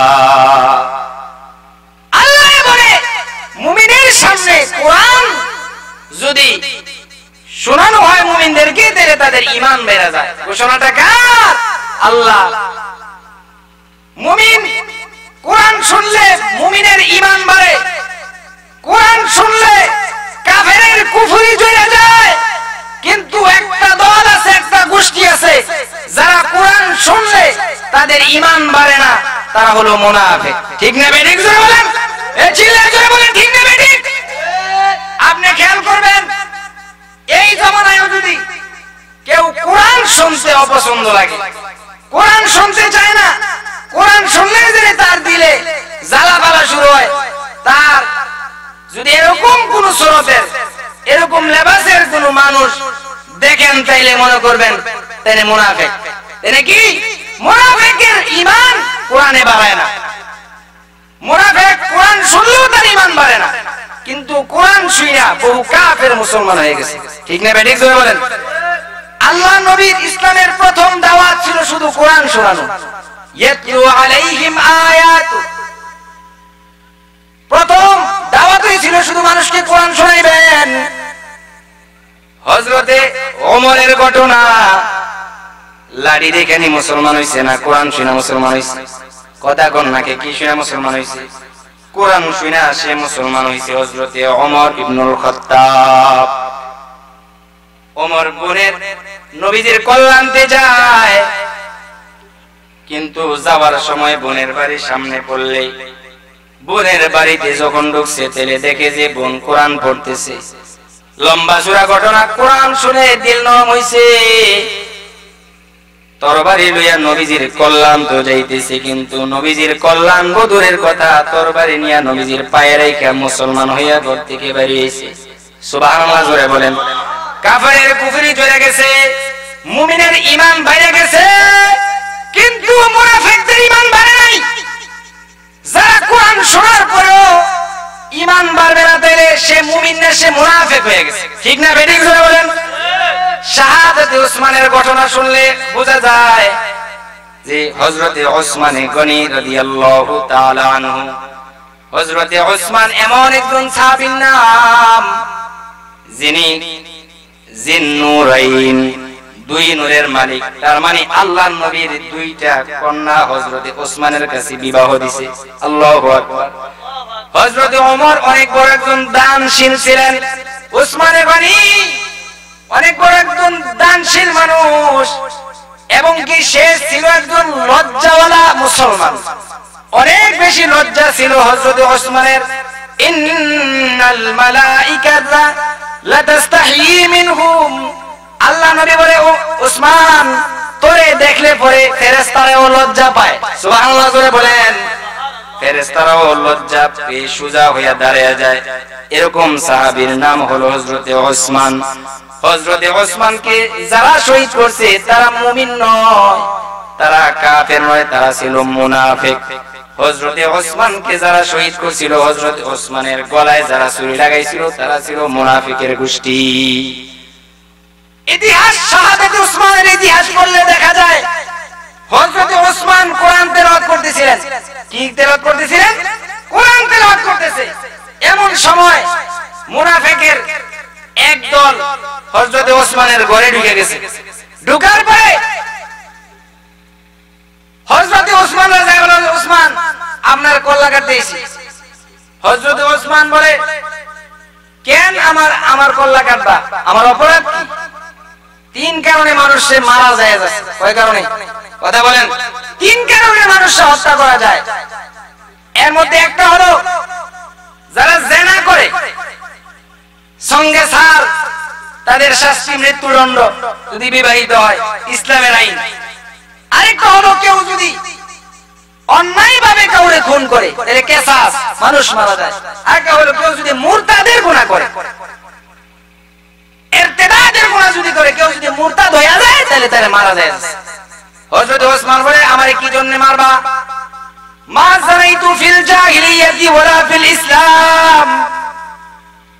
আল্লাহ বলে আসলে কোরআন যদি শোনানো হয় মুমিনদেরকে, তাহলে তাদের ঈমান বেড়ে যায়। ঘোষণাটা কার? আল্লাহ। মুমিন কোরআন শুনলে মুমিনের ঈমান বাড়ে, কোরআন শুনলে কাফেরের কুফরি জড়িয়ে যায়। কিন্তু একটা দল আছে, একটা গোষ্ঠী আছে, যারা কোরআন শুনলে তাদের ঈমান বাড়ে না, তারা হলো মুনাফিক। ঠিক না বেঠিক? জোরে বলেন, এই চিল্লায় জোরে বলেন, ঠিক না বেঠিক? আপনি খেয়াল করবেন, এই জামানায়ও যদি কেউ কোরআন শুনতে অপছন্দ লাগে, কোরআন শুনতে চায় না, কোরআন শুনলে যদি তার দিলে জ্বালাপালা শুরু হয়, তার যদি এরকম কোন সুরতের, এরকম লেবাসের কোন মানুষ দেখেন, তাইলে মনে করবেন তিনি মুনাফিক। তিনি কি? মুনাফিকের ঈমান কোরআনে বাড়ায় না। মুনাফিক কোরআন শুনলেও তার ঈমান বাড়ে না, কিন্তু কোরআন শুইনা বহু কাফের মুসলমান হয়ে গেছে। ঠিক না বেঠিক? জোরে বলেন। আল্লাহ নবীর ইসলামের প্রথম দাওয়াত ছিল শুধু কোরআন শোনানো। ইয়াতলু আলাইহিম আয়াতু, প্রথম দাওয়াতই ছিল শুধু মানুষকে কোরআন শোনাইবেন। হযরতে ওমরের ঘটনা, লাড়ি দেখে নি মুসলমান হইছে না কোরআন শুনে মুসলমান হইছে? কথা কোন নাকি? কি শুনে মুসলমান হইছে? কোরআন শুনে সে মুসলমান হইছে। হযরতে ওমর ইবনুল খাত্তাব, ওমর বোনের নবীজির কল্যাণতে যায়, কিন্তু যাওয়ার সময় বোনের বাড়ির সামনে পড়লে, বোনের বাড়িতে যখন ঢুকছে তেলে দেখে যে বোন কোরআন পড়তেছে। লম্বা চূড়া ঘটনা, কোরআন শুনে দিল নরম হইছে। তরবারি লইয়া নবীজির কল্যাণ তো যাইতেছে, কিন্তু নবীজির কল্যাণ দূরের কথা, তরবারি নিয়া নবীজির পায়ে রাইখা মুসলমান হইয়া ঘর থেকে বেরিয়ে এসে। সুবহানাল্লাহ জোরে বলেন। কাফেরের কুফরি চলে গেছে, মুমিনের ঈমান বাইরে গেছে, কিন্তু মুনাফিকদের ঈমান বাড়ে নাই। যারা কোরআন শোনার পরেও ঈমান বাড়বে না, তাইলে সে মুমিন না, সে মুনাফিক হয়ে গেছে। ঠিক না বেঠিক? জোরে বলেন। শাহাদাতে ওসমানের ঘটনা শুনলে বোঝা যায় যে হযরতে ওসমান গনি রাদিয়াল্লাহু তাআলা আনহু, হযরতে ওসমান এমন একজন সাহাবীর নাম, যিনি জিন্নুরাইন, দুই নূরের মালিক। তার মানে আল্লাহর নবীর দুইটা কন্যা হযরতে ওসমানের কাছে বিবাহ দিয়েছে। আল্লাহু আকবার। হযরতে ওমর অনেক বড় একজন দানশীল ছিলেন। ওসমান গনি অনেক বড় একজন দানশীল মানুষ, এবং কি সে ছিল একজন লজ্জাওয়ালা মুসলমান। অনেক বেশি লজ্জা ছিল হযরতে ওসমানের। ইন্নাল মালাইকাতা লা তাস্তাহি মিনহুম, আল্লাহ নবী বলে, ও ওসমান, তোরে দেখলে পরে ফেরেশতারাও লজ্জা পায়। সুবহানাল্লাহ করে বলেন। ফেরেশতারাও লজ্জা পেয়ে সোজা হইয়া দাঁড়িয়ে যায়। এরকম সাহাবীর নাম হলো হযরতে ওসমান। হযরতে ওসমানকে যারা শহীদ করছে তারা মুমিন নয়, তারা কাফের নয়, তারা ছিল মুনাফিক। হযরতে ওসমানকে যারা শহীদ করেছিল, হযরতে ওসমানের গলায় যারা ছুরি লাগাইছিল, তারা ছিল মুনাফিকের গোষ্ঠী। ইতিহাস, শাহাদাতে ওসমানের ইতিহাস পড়লে দেখা যায় হযরতে ওসমান কোরআন তেলাওয়াত করতেছিলেন। কি তেলাওয়াত করতেছিলেন? কোরআন তেলাওয়াত করতেছে। এমন সময় মুনাফিকের একদল হযরতে ওসমানের ঘরে ঢুকে গেছে। ঢোকার পরে হযরতে ওসমান রাদিয়াল্লাহু আনহু, ওসমান, আপনার কল্লা কাটতেছি। হযরতে ওসমান বলে, কেন আমার কল্লা কাটবা? আমার অপরাধ কি? তিন কারণে মানুষে মারা যায়। কয় কারণে? কথা বলেন। তিন কারণে মানুষকে হত্যা করা যায়। এর মধ্যে একটা হলো যারা জিনা করে, সঙ্গে সার, তাদের শাস্তি মৃত্যুদণ্ড যদি বিবাহিত হয়, ইসলামের আইন। আরেকটা হলো কেউ যদি অন্যায়ভাবে কাউরে খুন করে, তাহলে কিসাস, মানুষ মারা যায়। আরেকটা হলো কেউ যদি মুরতাদের গুনাহ করে, ইরতিদাদের গুনাহ যদি করে, কেউ যদি মুরতাদ হয়ে যায়, তাহলে তারে মারা যায়। হযরত ওসমান বলে, আমারে কি জন্য মারবা? মা জানাইতু ফিল জাহিলিয়াতি ওয়ালা ফিল ইসলাম,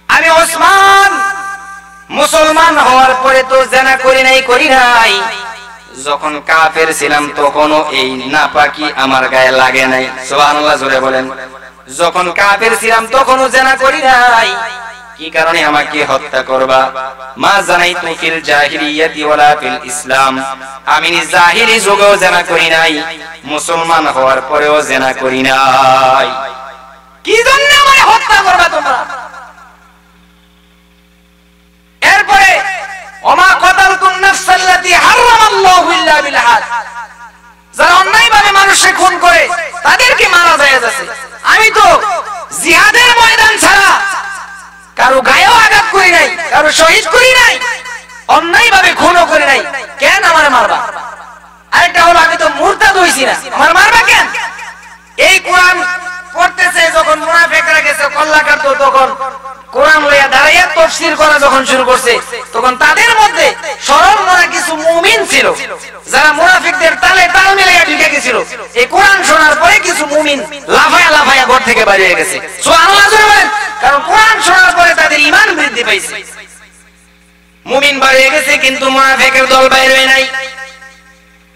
আমি ওসমান মুসলমান হওয়ার পরে তো জিনা করি নাই। যখন কাফের ছিলাম তখনও এই নাপাকি আমার গায়ে লাগে নাই। সুবহানাল্লাহ জোরে বলেন। যখন কাফের ছিলাম তখনও জিনা করি নাই, কি কারণে আমাকে হত্যা করবা? মা জানাইতু ফিল জাহিলিয়াতি ওয়ালা ফিল ইসলাম, আমি জাহিলি যুগেও জিনা করি নাই, মুসলমান হওয়ার পরেও জিনা করি নাই। কি জন্য আমাকে হত্যা করবা তোমরা? এরপরে ওমা কাতালতুন নাফসাল্লাতী হারামাল্লাহু ইল্লা বিল হক, যারা অন্যায়ভাবে মানুষকে খুন করে তাদেরকে মারা যায় যাচ্ছে। আমি তো জিহাদের ময়দান ছাড়া কারো গায়েও আঘাত করি নাই, কারো শহীদ করি নাই, অন্যায়ভাবে খুনও করি নাই, কেন আমার মারবা? আরেকটা হলো আমি তো মুরতাদ হইছি না, আমার মারবা কেন? এই কোরআন পড়তেছে যখন মুনাফিকরা গেছে কল্লা কাটতো, তখন কোরআন লইয়া দাঁড়াইয়া তাফসীর করা যখন শুরু করছে, তখন তাদের মধ্যে সরল মনা কিছু মুমিন ছিল যারা মুনাফিকদের তালে তাল মিলাইয়া ঢুকে গেছিল। এই কোরআন শোনার পরে কিছু মুমিন লাফায়া লাফায়া ঘর থেকে বাইরে হয়ে গেছে। সুবহানাল্লাহ বলেন, কারণ কোরআন শোনার পরে তাদের ঈমান বৃদ্ধি পাইছে। মুমিন বাইরে হয়ে গেছে কিন্তু মুনাফিকের দল বাইরে হয় নাই।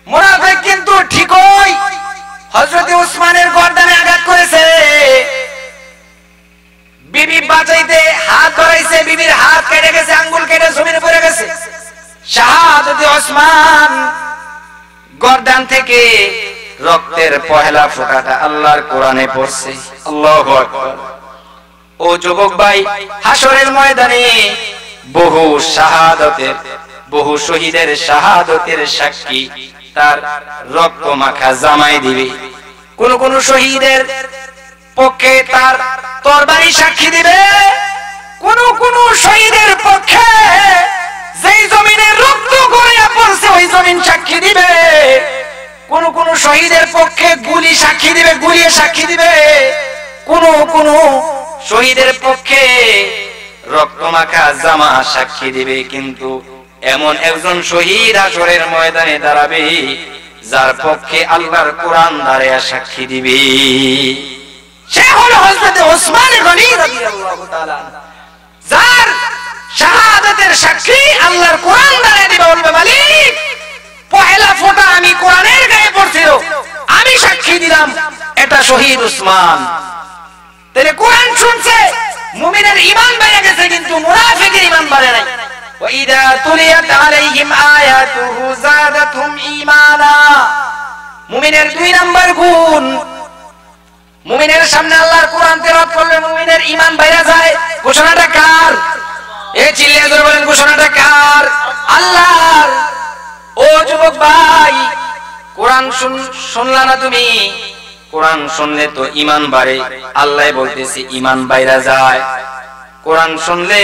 মুনাফিক কিন্তু ঠিকই হযরত ওসমানের গর্দানে আঘাত করেছে, বিবি বাঁচাইতে হাত ধরাইছে, বিবির হাত কেটে গেছে, আঙ্গুল কেটে জমিনে পড়ে গেছে। শাহাদাতে ওসমান গর্দান থেকে রক্তের পহেলা ফোঁটাটা আল্লাহর কোরআনে পড়ছে। আল্লাহু আকবার। ও যুবক ভাই, হাসরের ময়দানে বহু শাহাদাতের, বহু শহীদের শাহাদাতের সাক্ষী তার রক্ত মাখা জামাই দিবে। কোন কোন শহীদের পক্ষে তার তরবারি সাক্ষী দিবে, কোন কোন শহীদের পক্ষে যেই জমিনে রক্ত গড়িয়ে পড়ছে ওই জমিন সাক্ষী দিবে, কোন কোন শহীদের পক্ষে গুলি সাক্ষী দিবে, গুলিয়ে সাক্ষী দিবে, কোন কোন শহীদের পক্ষে রক্তমাখা জামা সাক্ষী দিবে। কিন্তু এমন একজন শহীদ হাসরের ময়দানে দাঁড়াবে যার পক্ষে আল্লাহর কোরআন দাঁড়ায়া সাক্ষী দিবে। সে হলো হযরত ওসমান গনি রাদিয়াল্লাহু তাআলা, যার শাহাদাতের সাক্ষী আল্লাহর কোরআন দাঁড়ায় দিবে, বলবে মালিক পহেলা ফোঁটা আমি কোরআনের গায়ে পড়ছিল, আমি সাক্ষী দিলাম এটা শহীদ ওসমান। তাহলে কোরআন শুনছে, মুমিনের ঈমান বেড়ে গেছে কিন্তু মুনাফিকের ঈমান বাড়ে নাই। ওয়াইদা তুলিয়াত আলাইহিম আয়াতুহু যাদাতহুম ঈমানা, মুমিনের দুই নাম্বার গুণ, মুমিনের সামনে আল্লাহর কোরআন তেলাওয়াত করলে মুমিনের ঈমান বেড়ে যায়। ঘোষণাটা কার? এই চিল্লিয়ে জোরে বলেন, ঘোষণাটা কার? আল্লাহর। ও যুবক ভাই, কোরআন শুনলা না তুমি? কোরআন শুনলে তো ঈমান বাড়ে, আল্লাহ বলতেছে ঈমান বাইরা যায়। কোরআন শুনলে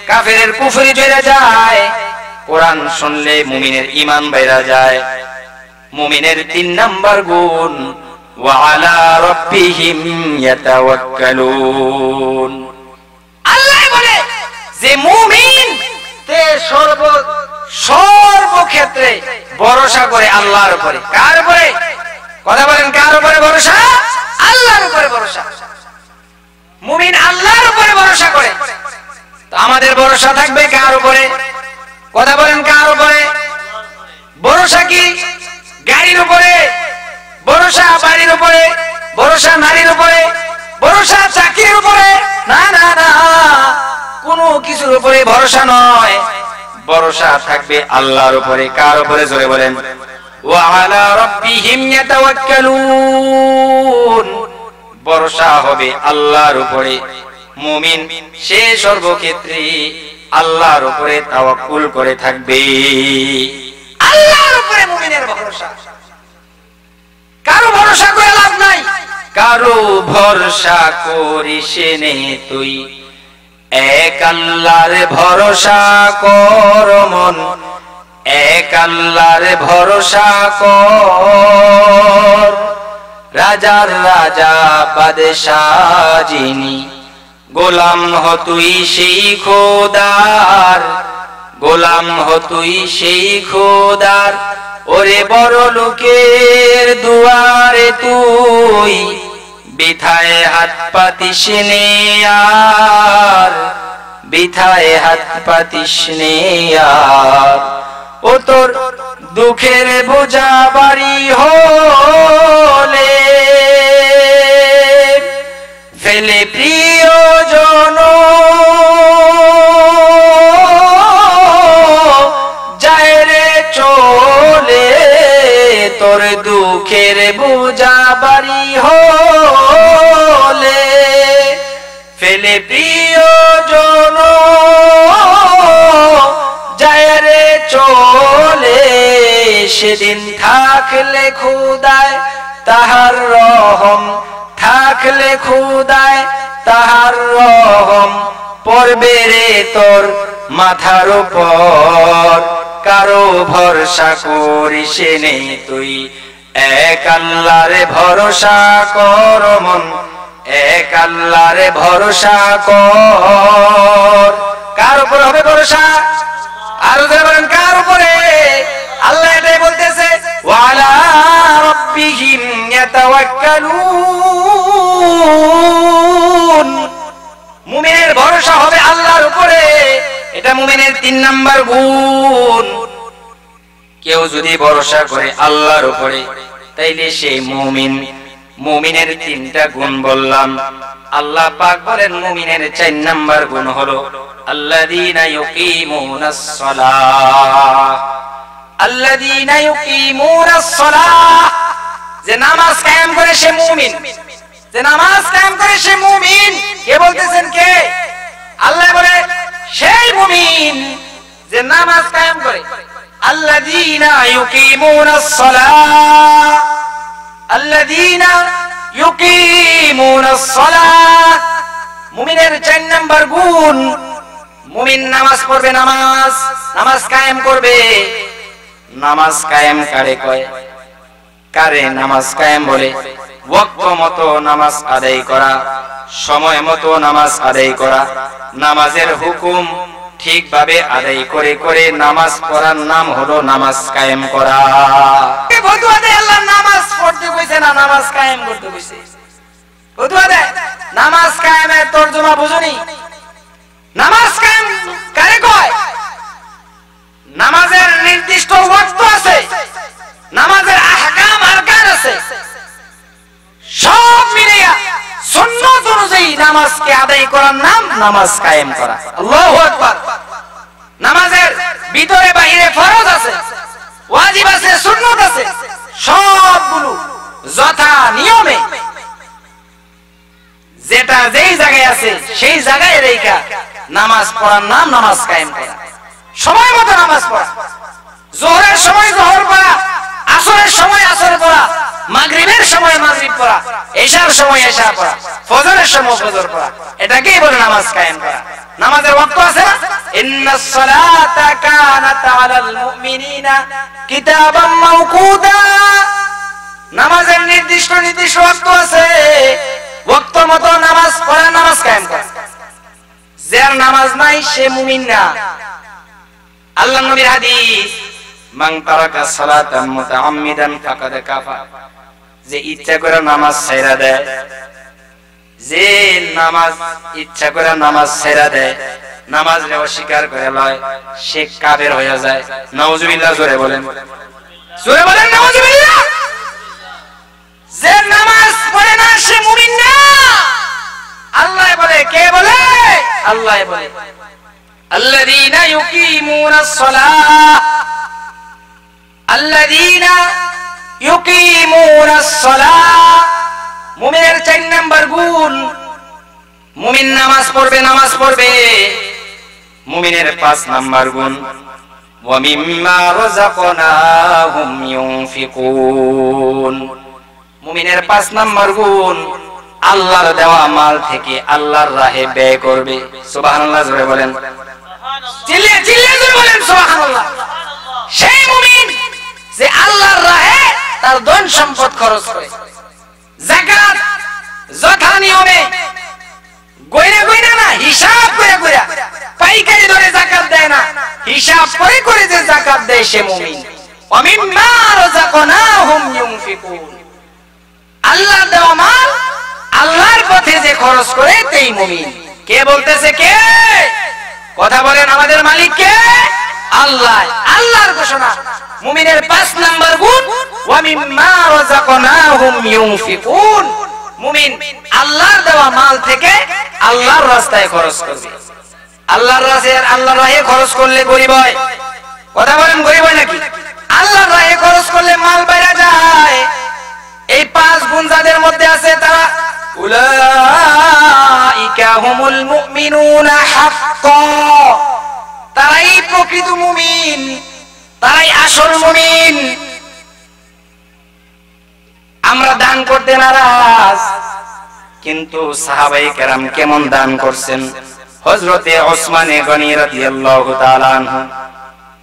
কাফেরের কুফরি বেড়ে যায়, কোরআন শুনলে মুমিনের ঈমান বাইরা যায়। মুমিনের তিন নাম্বার গুণ, ওয়া আলা রাব্বিহিম ইয়াতাওয়াক্কালুন। আল্লাহ বলে যে মুমিন তে সর্বক্ষেত্রে ভরসা করে আল্লাহর উপরে। কার উপরে? কথা বলেন, কার উপরে ভরসা? আল্লাহর উপরে ভরসা। মুমিন আল্লাহর উপরে ভরসা করে। তো আমাদের ভরসা থাকবে কার উপরে? কথা বলেন, কার উপরে ভরসা? কি গাড়ির উপরে ভরসা? বাড়ির উপরে ভরসা? নারীর উপরে ভরসা? চাকরির উপরে? না না না, কোনো কিছুর উপরে ভরসা নয়। ভরসা থাকবে আল্লাহর উপরে। কার উপরে? জোরে বলেন, ওয়া আলা রাব্বিহিম ইয়াতাওয়াক্কালুন। ভরসা হবে আল্লাহর উপরে। মুমিন সে সর্বক্ষেত্রে আল্লাহর উপরে তাওয়াক্কুল করে থাকবে। আল্লাহর উপরে মুমিনের ভরসা। কারো ভরসা করে লাভ নাই। কারো ভরসা করিস নে তুই, এক আল্লাহর ভরসা কর মন, এক আল্লাহর ভরসা কর। রাজার রাজা বাদশাহ যিনি, গোলাম হ তুই সেই খোদার, গোলাম হ তুই সেই খোদার। ওরে বড় লোকের দুয়ারে তুই বিথায় হাত পাতিস নে আর, বিথায় হাত পাতিস নে আর। ও তোর দুঃখের বোঝা বাড়ি হলে ফেলে প্রিয়জন দুঃখের বোঝা বাড়ি হলে ফেলে প্রিয়জন যায় রে চলে, সেদিন থাকলে খোদায় তাহার রহম, থাকলে খোদায় তাহার রহম পড়বে রে তোর মাথার উপর। কারো ভরসা করিস নেই তুই, এক আল্লাহরে ভরসা কর মন, এক আল্লাহরে ভরসা কর। কার উপর হবে ভরসা? আরো যারা বলেন কার উপরে? আল্লাহ এটাই বলতেছে, ওয়ালা রাব্বিহিম ইয়াতাওয়াক্কালুন। মুমিনের ভরসা হবে আল্লাহর উপরে, এটা মুমিনের 3 নাম্বার গুণ। কেউ যদি ভরসা করে আল্লাহর উপরে তাইলে সে মুমিন। মুমিনের 3টা গুণ বললাম, আল্লাহ পাক বলেন মুমিনের 4 নাম্বার গুণ হলো আল্লাযীনা ইউকিমুনাস সালাহ। আল্লাযীনা ইউকিমুনাস সালাহ, যে নামাজ কায়েম করে সে মুমিন, যে নামাজ কায়েম করে সে মুমিন। কে বলতেছেন? কে? আল্লাহ বলে সেই মুমিন যে নামাজ কায়েম করে। আল্লাযীনা ইউকিমুনাস সালাহ, আল্লাযীনা ইউকিমুনাস সালাহ। মুমিনের 4 নাম্বার গুণ, মুমিন নামাজ পড়বে, নামাজ নামাজ কায়েম করবে। নামাজ কায়েম কারে কয়? কারে নামাজ কায়েম বলে? ওয়াক্ত মতো নামাজ আদায় করা, সময় মতো নামাজ আদায় করা, নামাজের হুকুম ঠিকভাবে আদায় করে করে নামাজ পড়ার নাম হলো নামাজ কায়েম করা। ফতুয়া দেয় আল্লাহ নামাজ পড়তে কইছে না নামাজ কায়েম করতে কইছে। ফতুয়া দেয় নামাজ কায়েমের তরজমা বুঝুনি? নামাজ কায়েম কারে কয়? নামাজের নির্দিষ্ট ওয়াক্ত আছে, নামাজের আহকাম আরকান আছে, সব মিলিয়া সুন্নাত অনুযায়ী নামাজকে আদায় করার নাম নামাজ কায়েম করা। আল্লাহু আকবার। নামাজের ভিতরে বাইরে ফরজ আছে, ওয়াজিব আছে, সুন্নাত আছে, সবগুলো যথা নিয়মে যেটা যেই জায়গায় আছে সেই জায়গায় রেখা নামাজ পড়ার নাম নামাজ কায়েম করা। সময় মতো নামাজ পড়া, যোহরের সময় যোহর পড়া, আসরের সময় আসর পড়া, মাগরিবের সময় মাগরিব পড়া, ইশার সময় ইশা পড়া, ফজরের সময় ফজর পড়া, এটাকেই বলে নামাজ কায়েম করা। নামাজের ওয়াক্ত আছে না? ইন্নাস সালাতা কানাত আলাল মুমিনিনা কিতাবাম মাওকুতা। নামাজের নির্দিষ্ট নির্দিষ্ট ওয়াক্ত আছে, ওয়াক্ত মতো নামাজ পড়া, নামাজ কায়েম করা। যার নামাজ নাই সে মুমিন না। আল্লাহর নবীর হাদিস, মান তারাকা সালাতান মুতাআম্মিদান ফাকাদ কাফার। যে ইচ্ছা করে নামাজ ছাইরা দেয়, যে নামাজ ইচ্ছা করে নামাজ ছাইরা দেয়, নামাজকে অস্বীকার করে লয়, সে কাফের হয়ে যায়। নাউজুবিল্লাহ। জোরে বলেন, জোরে বলেন নাউজুবিল্লাহ। যে নামাজ পড়ে না সে মুমিন না। আল্লাহ বলে, কে বলে? আল্লাহ বলে আল্লাযীনা ইউকিমুনাস সালাহ, আল্লাযীনা ইউকিমুনাস সালাহ। মুমিনের 4 নাম্বার গুণ, মুমিন নামাজ পড়বে, নামাজ পড়বে। মুমিনের 5 নাম্বার গুণ, ওয়া মিম্মা রাযাকনাহুম ইউনফিকুন। মুমিনের 5 নাম্বার গুণ, আল্লাহর দেওয়া মাল থেকে আল্লাহর রাহে ব্যয় করবে। সুবহানাল্লাহ। জোরে বলেন, চিল্লিয়ে চিল্লিয়ে জোরে বলেন সুবহানাল্লাহ। সেই মুমিন যে আল্লাহর রাহে তার ধন সম্পদ খরচ করে। যাকাত যথা নিয়মে গয়না গয়না না, হিসাব করে করে পাইকারি দরে যাকাত দেয় না, হিসাব করে করে যে যাকাত দেয় সে মুমিন। ওয়া মিম্মা রাযাকনাহুম ইউনফিকুন। আল্লাহর দেওয়া মাল আল্লাহর পথে যে খরচ করে সেই মুমিন। কে বলতেছে? কে? কথা বলেন, আমাদের মালিক কে? আল্লাহ। আল্লাহর ঘোষণা। মুমিনের 5 নাম্বার গুণ, ওয়া মিম্মা রাযাকনাহুম ইউনফিকুন। মুমিন আল্লাহর দেওয়া মাল থেকে আল্লাহর রাস্তায় খরচ করবে। আল্লাহর রাহে খরচ করলে গরিব হয়। কথা বলেন, গরিব হয় নাকি? আল্লাহর রাহে খরচ করলে মাল বাইরে যায়, এই 5 গুণ যাদের মধ্যে আছে তারা উলাইকা হুমুল মুমিনুনা হাক্কান, তারাই প্রকৃত মুমিন, তারাই আসল মুমিন। আমরা দান করতে নারাজ, কিন্তু সাহাবায়ে কেরাম কেমন দান করছেন। হযরতে ওসমানে গনি রাদিয়াল্লাহু তাআলা আনহু,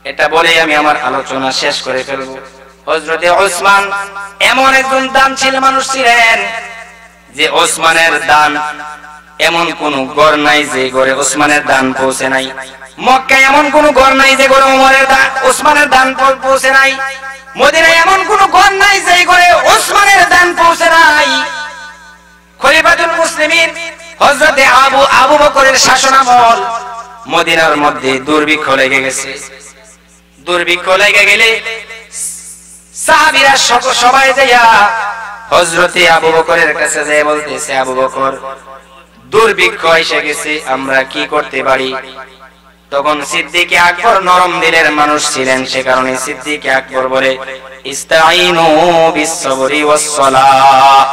এটা বলে আমি আমার আলোচনা শেষ করে ফেলব। হযরতে ওসমান এমন একজন দানশীল মানুষ ছিলেন যে ওসমানের দান এমন কোন ঘর নাই যে ঘরে ওসমানের দান পৌঁছে নাই। মক্কায় এমন কোন ঘর নাই যে ঘরে ওমরের দান ওসমানের দান পৌঁছে নাই। মদিনায় এমন কোন ঘর নাই যে ঘরে ওসমানের দান পৌঁছে নাই। খলিফাতুল মুসলিমিন হযরতে আবু বকরের শাসনামল মদিনার মধ্যে দুর্ভিক্ষ লেগে গেছে। দুর্ভিক্ষ লেগে গেলে সাহাবীরা সবাই যাইয়া হযরতে আবু বকরের কাছে যায় বলতেছে, আবু বকর দুর্ভিক্ষ এসে গেছে, আমরা কি করতে পারি? তখন সিদ্দিক আকবর নরম দিলের মানুষ ছিলেন, সে কারণে সিদ্দিক আকবর বলে ইস্তাঈনু বিস-সাবরি ওয়াস-সালাহ,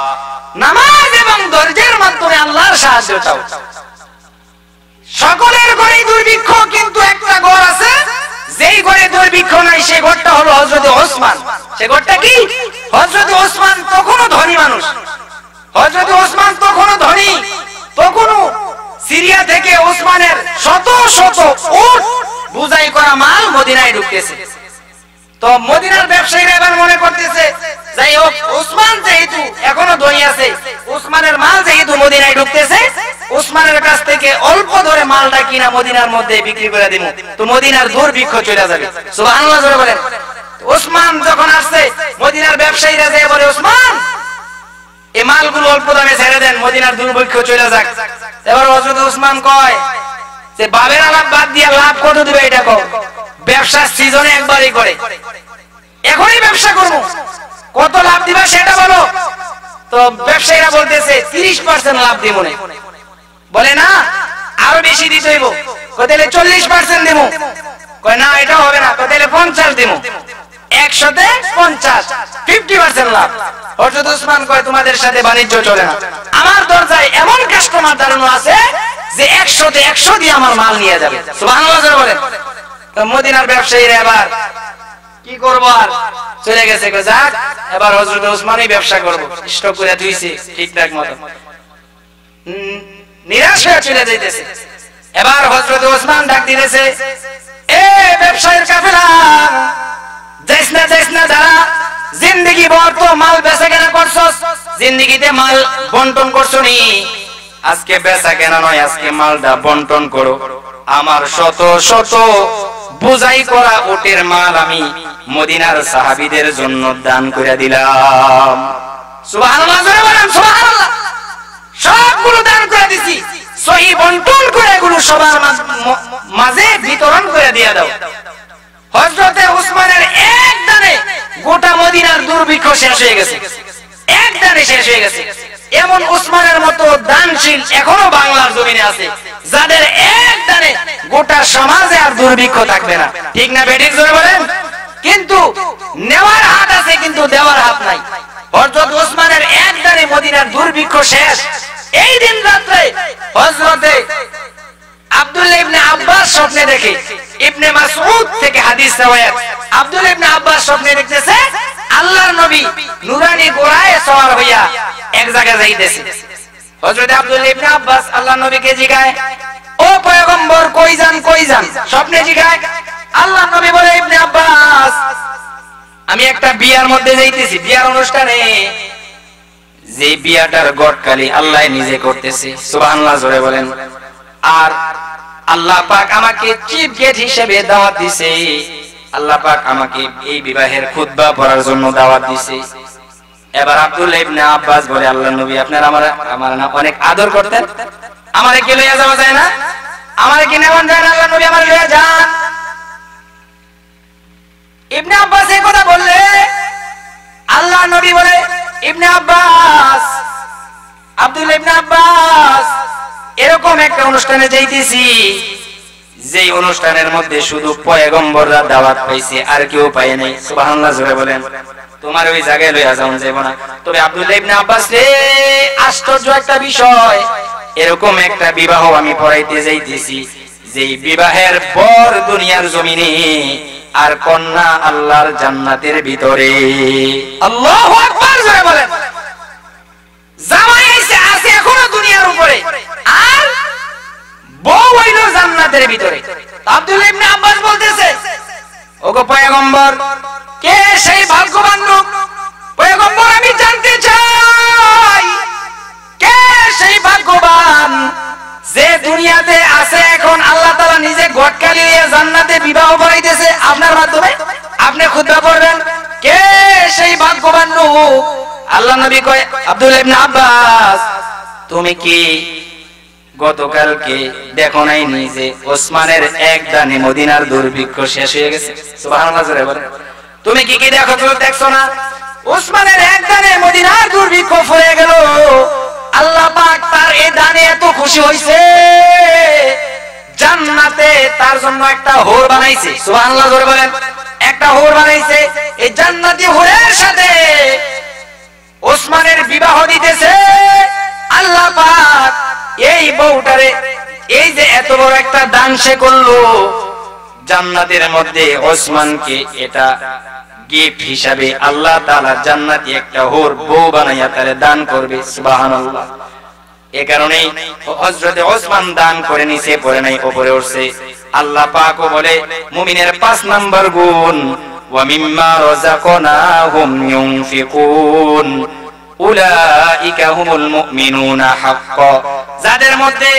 নামাজ এবং ধৈর্যের মাধ্যমে আল্লাহর সাহায্য চাও। সকলের ঘরে দুর্ভিক্ষ, কিন্তু একটা ঘর আছে যেই ঘরে দুর্ভিক্ষ নাই, সেই ঘরটা হলো হযরত ওসমান। সেই ঘরটা কি? হযরত ওসমান তখনও ধনী মানুষ। হযরত ওসমান তখনও ধনী, তখনও সিরিয়া থেকে ওসমানের শত শত উট বুঝাই করা মাল মদিনায় ঢুকতেছে। তো মদিনার ব্যবসায়ীরা এবার মনে করতেছে, যাই হোক ওসমান যেহেতু এখনো ধনী আছে, ওসমানের মাল যেহেতু মদিনায় ঢুকতেছে, ওসমানের কাছ থেকে অল্প ধরে মালটা কিনা মদিনার মধ্যে বিক্রি করে দিব, তো মদিনার দুর্ভিক্ষ চলে যাবে। সুবহানাল্লাহ জোরে বলেন। ওসমান যখন আসছে, মদিনার ব্যবসায়ীরা যায় বলে, ওসমান এই মালগুলো অল্প দামে ছেড়ে দেন, মদিনার দুর্ভিক্ষ চলে যাক। এবার হযরত ওসমান কয় যে বাবের আলাপ বাদ দিয়ে লাভ কত দিবে এটা কও। ব্যবসার সিজনে একবারই করে, এখনই ব্যবসা করবো, কত লাভ দিবা সেটা বলো। তো ব্যবসায়ীরা বলতেছে 30% লাভ দিব না। বলে না আরো বেশি দিতে হইব, কয় তাহলে 40% দেব। কয় না এটা হবে না, কয় তাহলে 50 দেব। 100-তে 50, 50% লাভ। হযরত ওসমান কয় তোমাদের সাথে বাণিজ্য চলে না, আমার দরজায় এমন কাস্টমার দাঁড়ানো আছে যে 100-তে 100 দিয়ে আমার মাল নিয়ে যাবে। সুবহানাল্লাহ বলেন। তো মদিনার ব্যবসায়ীরা এবার কি করব, আর চলে গেছে, কয় যাক এবার হযরত ওসমানই ব্যবসা করব, স্টক করে ধুইছে ঠিকঠাক মতো, নিরাশ হয়ে চলে যাইতেছে। এবার হযরত ওসমান ডাক দিতেছে, এ ব্যবসায়ীর কাফেলা, যাইস না দাঁড়া, জিন্দেগি ভর তো মাল বেচা কেনা করছস, জিন্দেগিতে মাল বন্টন করছো নি, আজকে বেচা কেনা নয়, আজকে মালটা বন্টন করো। আমার শত শত বুঝাই করা উটের মাল আমি মদিনার সাহাবীদের জন্য দান করে দিলাম। সুবহানাল্লাহ বলেন, সুবহানাল্লাহ। সবগুলো দান করে দিছি, সহি বন্টন করে এগুলো সবার মাঝে বিতরণ করে দিয়ে দাও। হযরতে ওসমানের এক দানে গোটা মদিনার দুর্ভিক্ষ শেষ হয়ে গেছে, এক দানে শেষ হয়ে গেছে। এমন ওসমানের মতো দানশীল এখনো বাংলার জমিনে আছে, যাদের এক দানে গোটা সমাজে আর দুর্ভিক্ষ থাকবে না। ঠিক না বেঠিক জোরে বলেন? কিন্তু নেওয়ার হাত আছে, কিন্তু দেওয়ার হাত নাই। হযরত ওসমানের এক দানে মদিনার দুর্ভিক্ষ শেষ। এই দিন রাতে হযরতে আব্দুল্লাহ ইবনে আব্বাস স্বপ্নে দেখে, ইবনে মাসউদ থেকে হাদিস রওয়ায়াত, আব্দুল্লাহ ইবনে আব্বাস স্বপ্নে দেখতেছে আল্লাহর নবী নুরানি ঘোড়ায় সওয়ার হইয়া এক জায়গায় যাইতেছে। হযরত আব্দুল্লাহ ইবনে আব্বাস আল্লাহর নবীকে জিগায়, ও পয়গম্বর কই যান? স্বপ্নে জিগায়। আল্লাহর নবী বলে, ইবনে আব্বাস আমি একটা বিয়ার মধ্যে যাইতেছি, বিয়ার অনুষ্ঠানে, যে বিয়াটার গটকালি আল্লাহ নিজে করতেছে। সুবহানাল্লাহ জোরে বলেন। আর আল্লাহ পাক আমাকে চিফ গেস্ট হিসেবে দাওয়াত দিয়েছে, আল্লাহ পাক আমাকে এই বিবাহের খুতবা পড়ার জন্য দাওয়াত দিয়েছে। এবার আব্দুল্লাহ ইবনে আব্বাস বলে, আল্লাহর নবী আপনার আমার না অনেক আদর করতেন, আমারে কি লইয়া যাওয়া যায় না? আমারে কি নেওয়া যায় না? আল্লাহর নবী আমারে লইয়া যান। ইবনে আব্বাস এই কথা বললে আল্লাহর নবী বলে, ইবনে আব্বাস, আব্দুল্লাহ ইবনে আব্বাস এরকম একটা অনুষ্ঠানে যাইতেছি, যেই অনুষ্ঠানের মধ্যে শুধু পয়গম্বররা দাওয়াত পাইছে, আর কেউ পায় নাই। সুবহানাল্লাহ জোরে বলেন। তোমার ওই জায়গায় লইয়া যাওয়া যাবে না। তবে আব্দুল্লাহ ইবনে আব্বাস রে, আশ্চর্য একটা বিষয়, এরকম একটা বিবাহ আমি পড়াইতে যাইতেছি যেই বিবাহের পর দুনিয়ার জমিনে আর কন্যা আল্লাহর জান্নাতের ভিতরে। আল্লাহু আকবার জোরে বলেন। জামাই আছে এখনো দুনিয়ার উপরে, আর বউ হইল জান্নাতের ভিতরে। আব্দুল্লাহ ইবনে আব্বাস বলতেছে, ওগো পয়গম্বর, কে সেই ভাগ্যবান লোক? পয়গম্বর, আমি জানতে চাই কে সেই ভাগ্যবান যে দুনিয়াতে আছে এখন আল্লাহ তাআলা নিজে গটকালি নিয়ে জান্নাতে বিবাহ করাইতেছে আপনার মাধ্যমে। আপনি খুতবা পড়বেন, কে সেই ভাগ্যবান লোক? আল্লাহ নবী কয়, আব্দুল্লাহ ইবনে আব্বাস, তুমি কি গতকালকে দেখো নাই নিজে ওসমানের এক দানে মদিনার দুর্ভিক্ষ শেষ হয়ে গেছে? সুবহানাল্লাহ জোরে বলেন। তুমি কি দেখছো না? ওসমানের এক দানে মদিনার দুর্ভিক্ষ ফুরিয়ে গেল। আল্লাহ পাক তার এই দানে এত খুশি হইছে, জান্নাতে তার জন্য একটা হোর বানাইছে। সুবহানাল্লাহ জোরে বলেন। একটা হোর বানাইছে, এই জান্নাতি হোরের সাথে ওসমানের বিবাহ দিতেছে আল্লাহ পাক। এই বউটারে, এই যে এত বড় একটা দান সে করলো জান্নাতের মধ্যে, ওসমানকে এটা গিফট হিসাবে আল্লাহ তাআলা জান্নাতি একটা হোর বউ বানাইয়া তারে দান করবে। সুবহানাল্লাহ। এই কারণেই হযরতে ওসমান দান করে নিচে পড়ে নাই, উপরে উঠছে। আল্লাহ পাকও বলে মুমিনের 5 নাম্বার গুণ, ওয়া মিম্মা রাযাকনাহুম ইউনফিকুন উলাইকা হুমুল মুমিনুনা হাক্কা। যাদের মধ্যে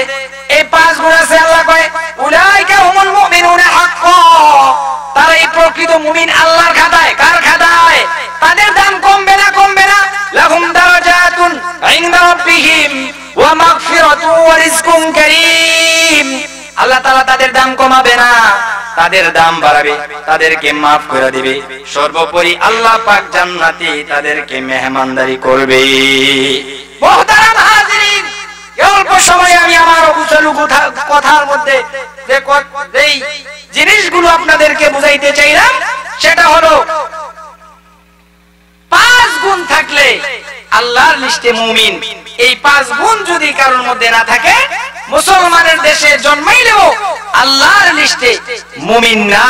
এই 5 গুণ আছে, আল্লাহ কয় উলাইকা হুমুল মুমিনুনা হাক্কা, তারাই প্রকৃত মুমিন আল্লাহর খাতায়। কার খাতায়? তাদের দাম কমবে না, কমবে না। লাহুম দারাজাতুন ইনদা রাব্বিহিম ওয়া মাগফিরাতুন ওয়া রিজকুন কারীম। আল্লাহ তাআলা তাদের দাম কমাবে না, তাদের দাম বাড়াবে, তাদেরকে maaf করে দিবে। সর্বোপরি আল্লাহ পাক জান্নাতে তাদেরকে মেহমানদারি করবে। মুহতারাম হাজিরিন, অল্প সময়ে আমি আমার অগুছালু কথার মধ্যে যেই জিনিসগুলো আপনাদেরকে বুঝাইতে চাইলাম সেটা হলো 5 গুণ থাকলে আল্লাহর লিস্টে মুমিন। এই 5 গুণ যদি কারোর মধ্যে না থাকে, মুসলমানের দেশে জন্মাইলেও আল্লাহর লিস্টে মুমিন না,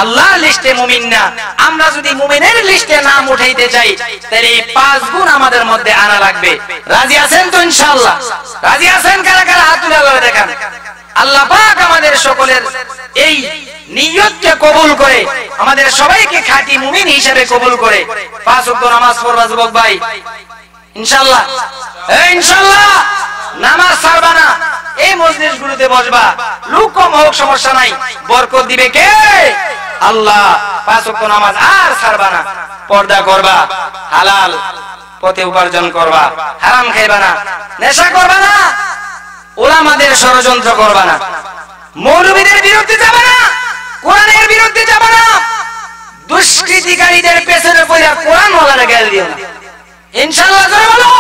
আল্লাহর লিস্টে মুমিন না। আমরা যদি মুমিনের লিস্টে নাম উঠাইতে চাই, তাহলে এই 5 গুণ আমাদের মধ্যে আনা লাগবে। রাজি আছেন তো ইনশাআল্লাহ? রাজি আছেন? কারা কারা হাত তুলে আল্লাহকে দেখান। আল্লাহ পাক আমাদের সকলের এই নিয়তকে কবুল করে, আমাদের সবাইকে খাঁটি মুমিন হিসেবে কবুল করে 5 ওয়াক্ত নামাজ পড়বা যুবক ভাই, ইনশাআল্লাহ। ইনশাআল্লাহ নামাজ ছাড়বা না, এই মজলিসগুলোতে বসবা। লোক কম হোক সমস্যা নাই, বরকত দিবে কে? আল্লাহ। 5 ওয়াক্ত নামাজ আর ছাড়বা না, পর্দা করবা, হালাল পথে উপার্জন করবা, হারাম খাইবা না, নেশা করবা না, ওলামাদের ষড়যন্ত্র করবা না, মৌলবীদের বিরুদ্ধে যাবা না, কোরআনের বিরুদ্ধে যাবা না, দুষ্কৃতিকারীদের পেছনে পড়ে কোরআন ওয়ালারে গাল দিও না। ইনশাআল্লাহ জোরে বলো।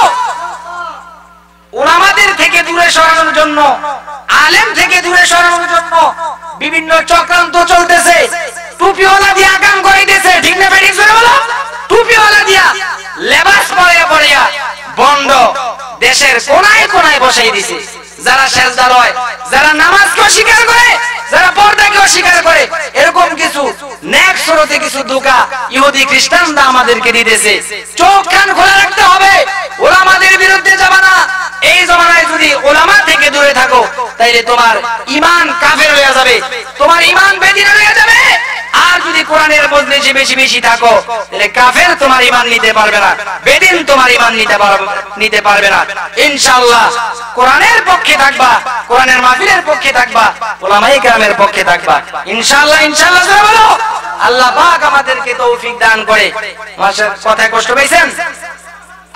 উলামাদের থেকে দূরে সরানোর জন্য, আলেম থেকে দূরে সরানোর জন্য বিভিন্ন চক্রান্ত চলতেছে। টুপিওয়ালা দিয়া কাম করাইতেছে, ঠিক না বেঠিক জোরে বলো। টুপিওয়ালা দিয়া লেবাস পরে পড়িয়া বন্ড দেশের কোনায় কোনায় বসাই দিছে। যারা সেজদা লয়, যারা নামাজকে অস্বীকার করে, যারা পর্দাকে অস্বীকার করে, এরকম কিছু নেক সুরতে কিছু ধোঁকা ইহুদি খ্রিস্টানরা আমাদেরকে দিতেছে। চোখ কান খোলা রাখতে হবে, ওলামাদের বিরুদ্ধে যাবা না। এই জমানায় যদি ওলামা থেকে দূরে থাকো, তাইলে তোমার ঈমান কাফের হয়ে যাবে, তোমার ঈমান বেদীন হয়ে যাবে। আর যদি কোরআনের মজলিসে বেশি বেশি থাকো, তাহলে কাফের তোমার ঈমান নিতে পারবে না, বেদীন তোমার ঈমান নিতে পারবে না। ইনশাআল্লাহ কোরআনের পক্ষে থাকবা, কোরআনের মাহফিলের পক্ষে থাকবা, উলামায়ে কেরামের পক্ষে থাকবা। ইনশাআল্লাহ। ইনশাআল্লাহ জোরে বলো। আল্লাহ পাক আমাদেরকে তৌফিক দান করে। মাশাআল্লাহ, কথায় কষ্ট পাইছেন?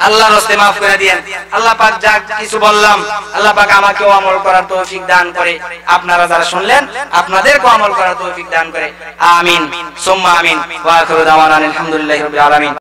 আল্লাহর রাস্তায় maaf করে দেন। আল্লাহ পাক যা কিছু বললাম, আল্লাহ পাক আমাকেও আমল করার তৌফিক দান করে, আপনারা যারা শুনলেন আপনাদেরকেও আমল করার তৌফিক দান করে। আমিন সুম্মা আমিন। ওয়া আখিরু দাওয়ানা আলহামদুলিল্লাহি রাব্বিল আলামিন।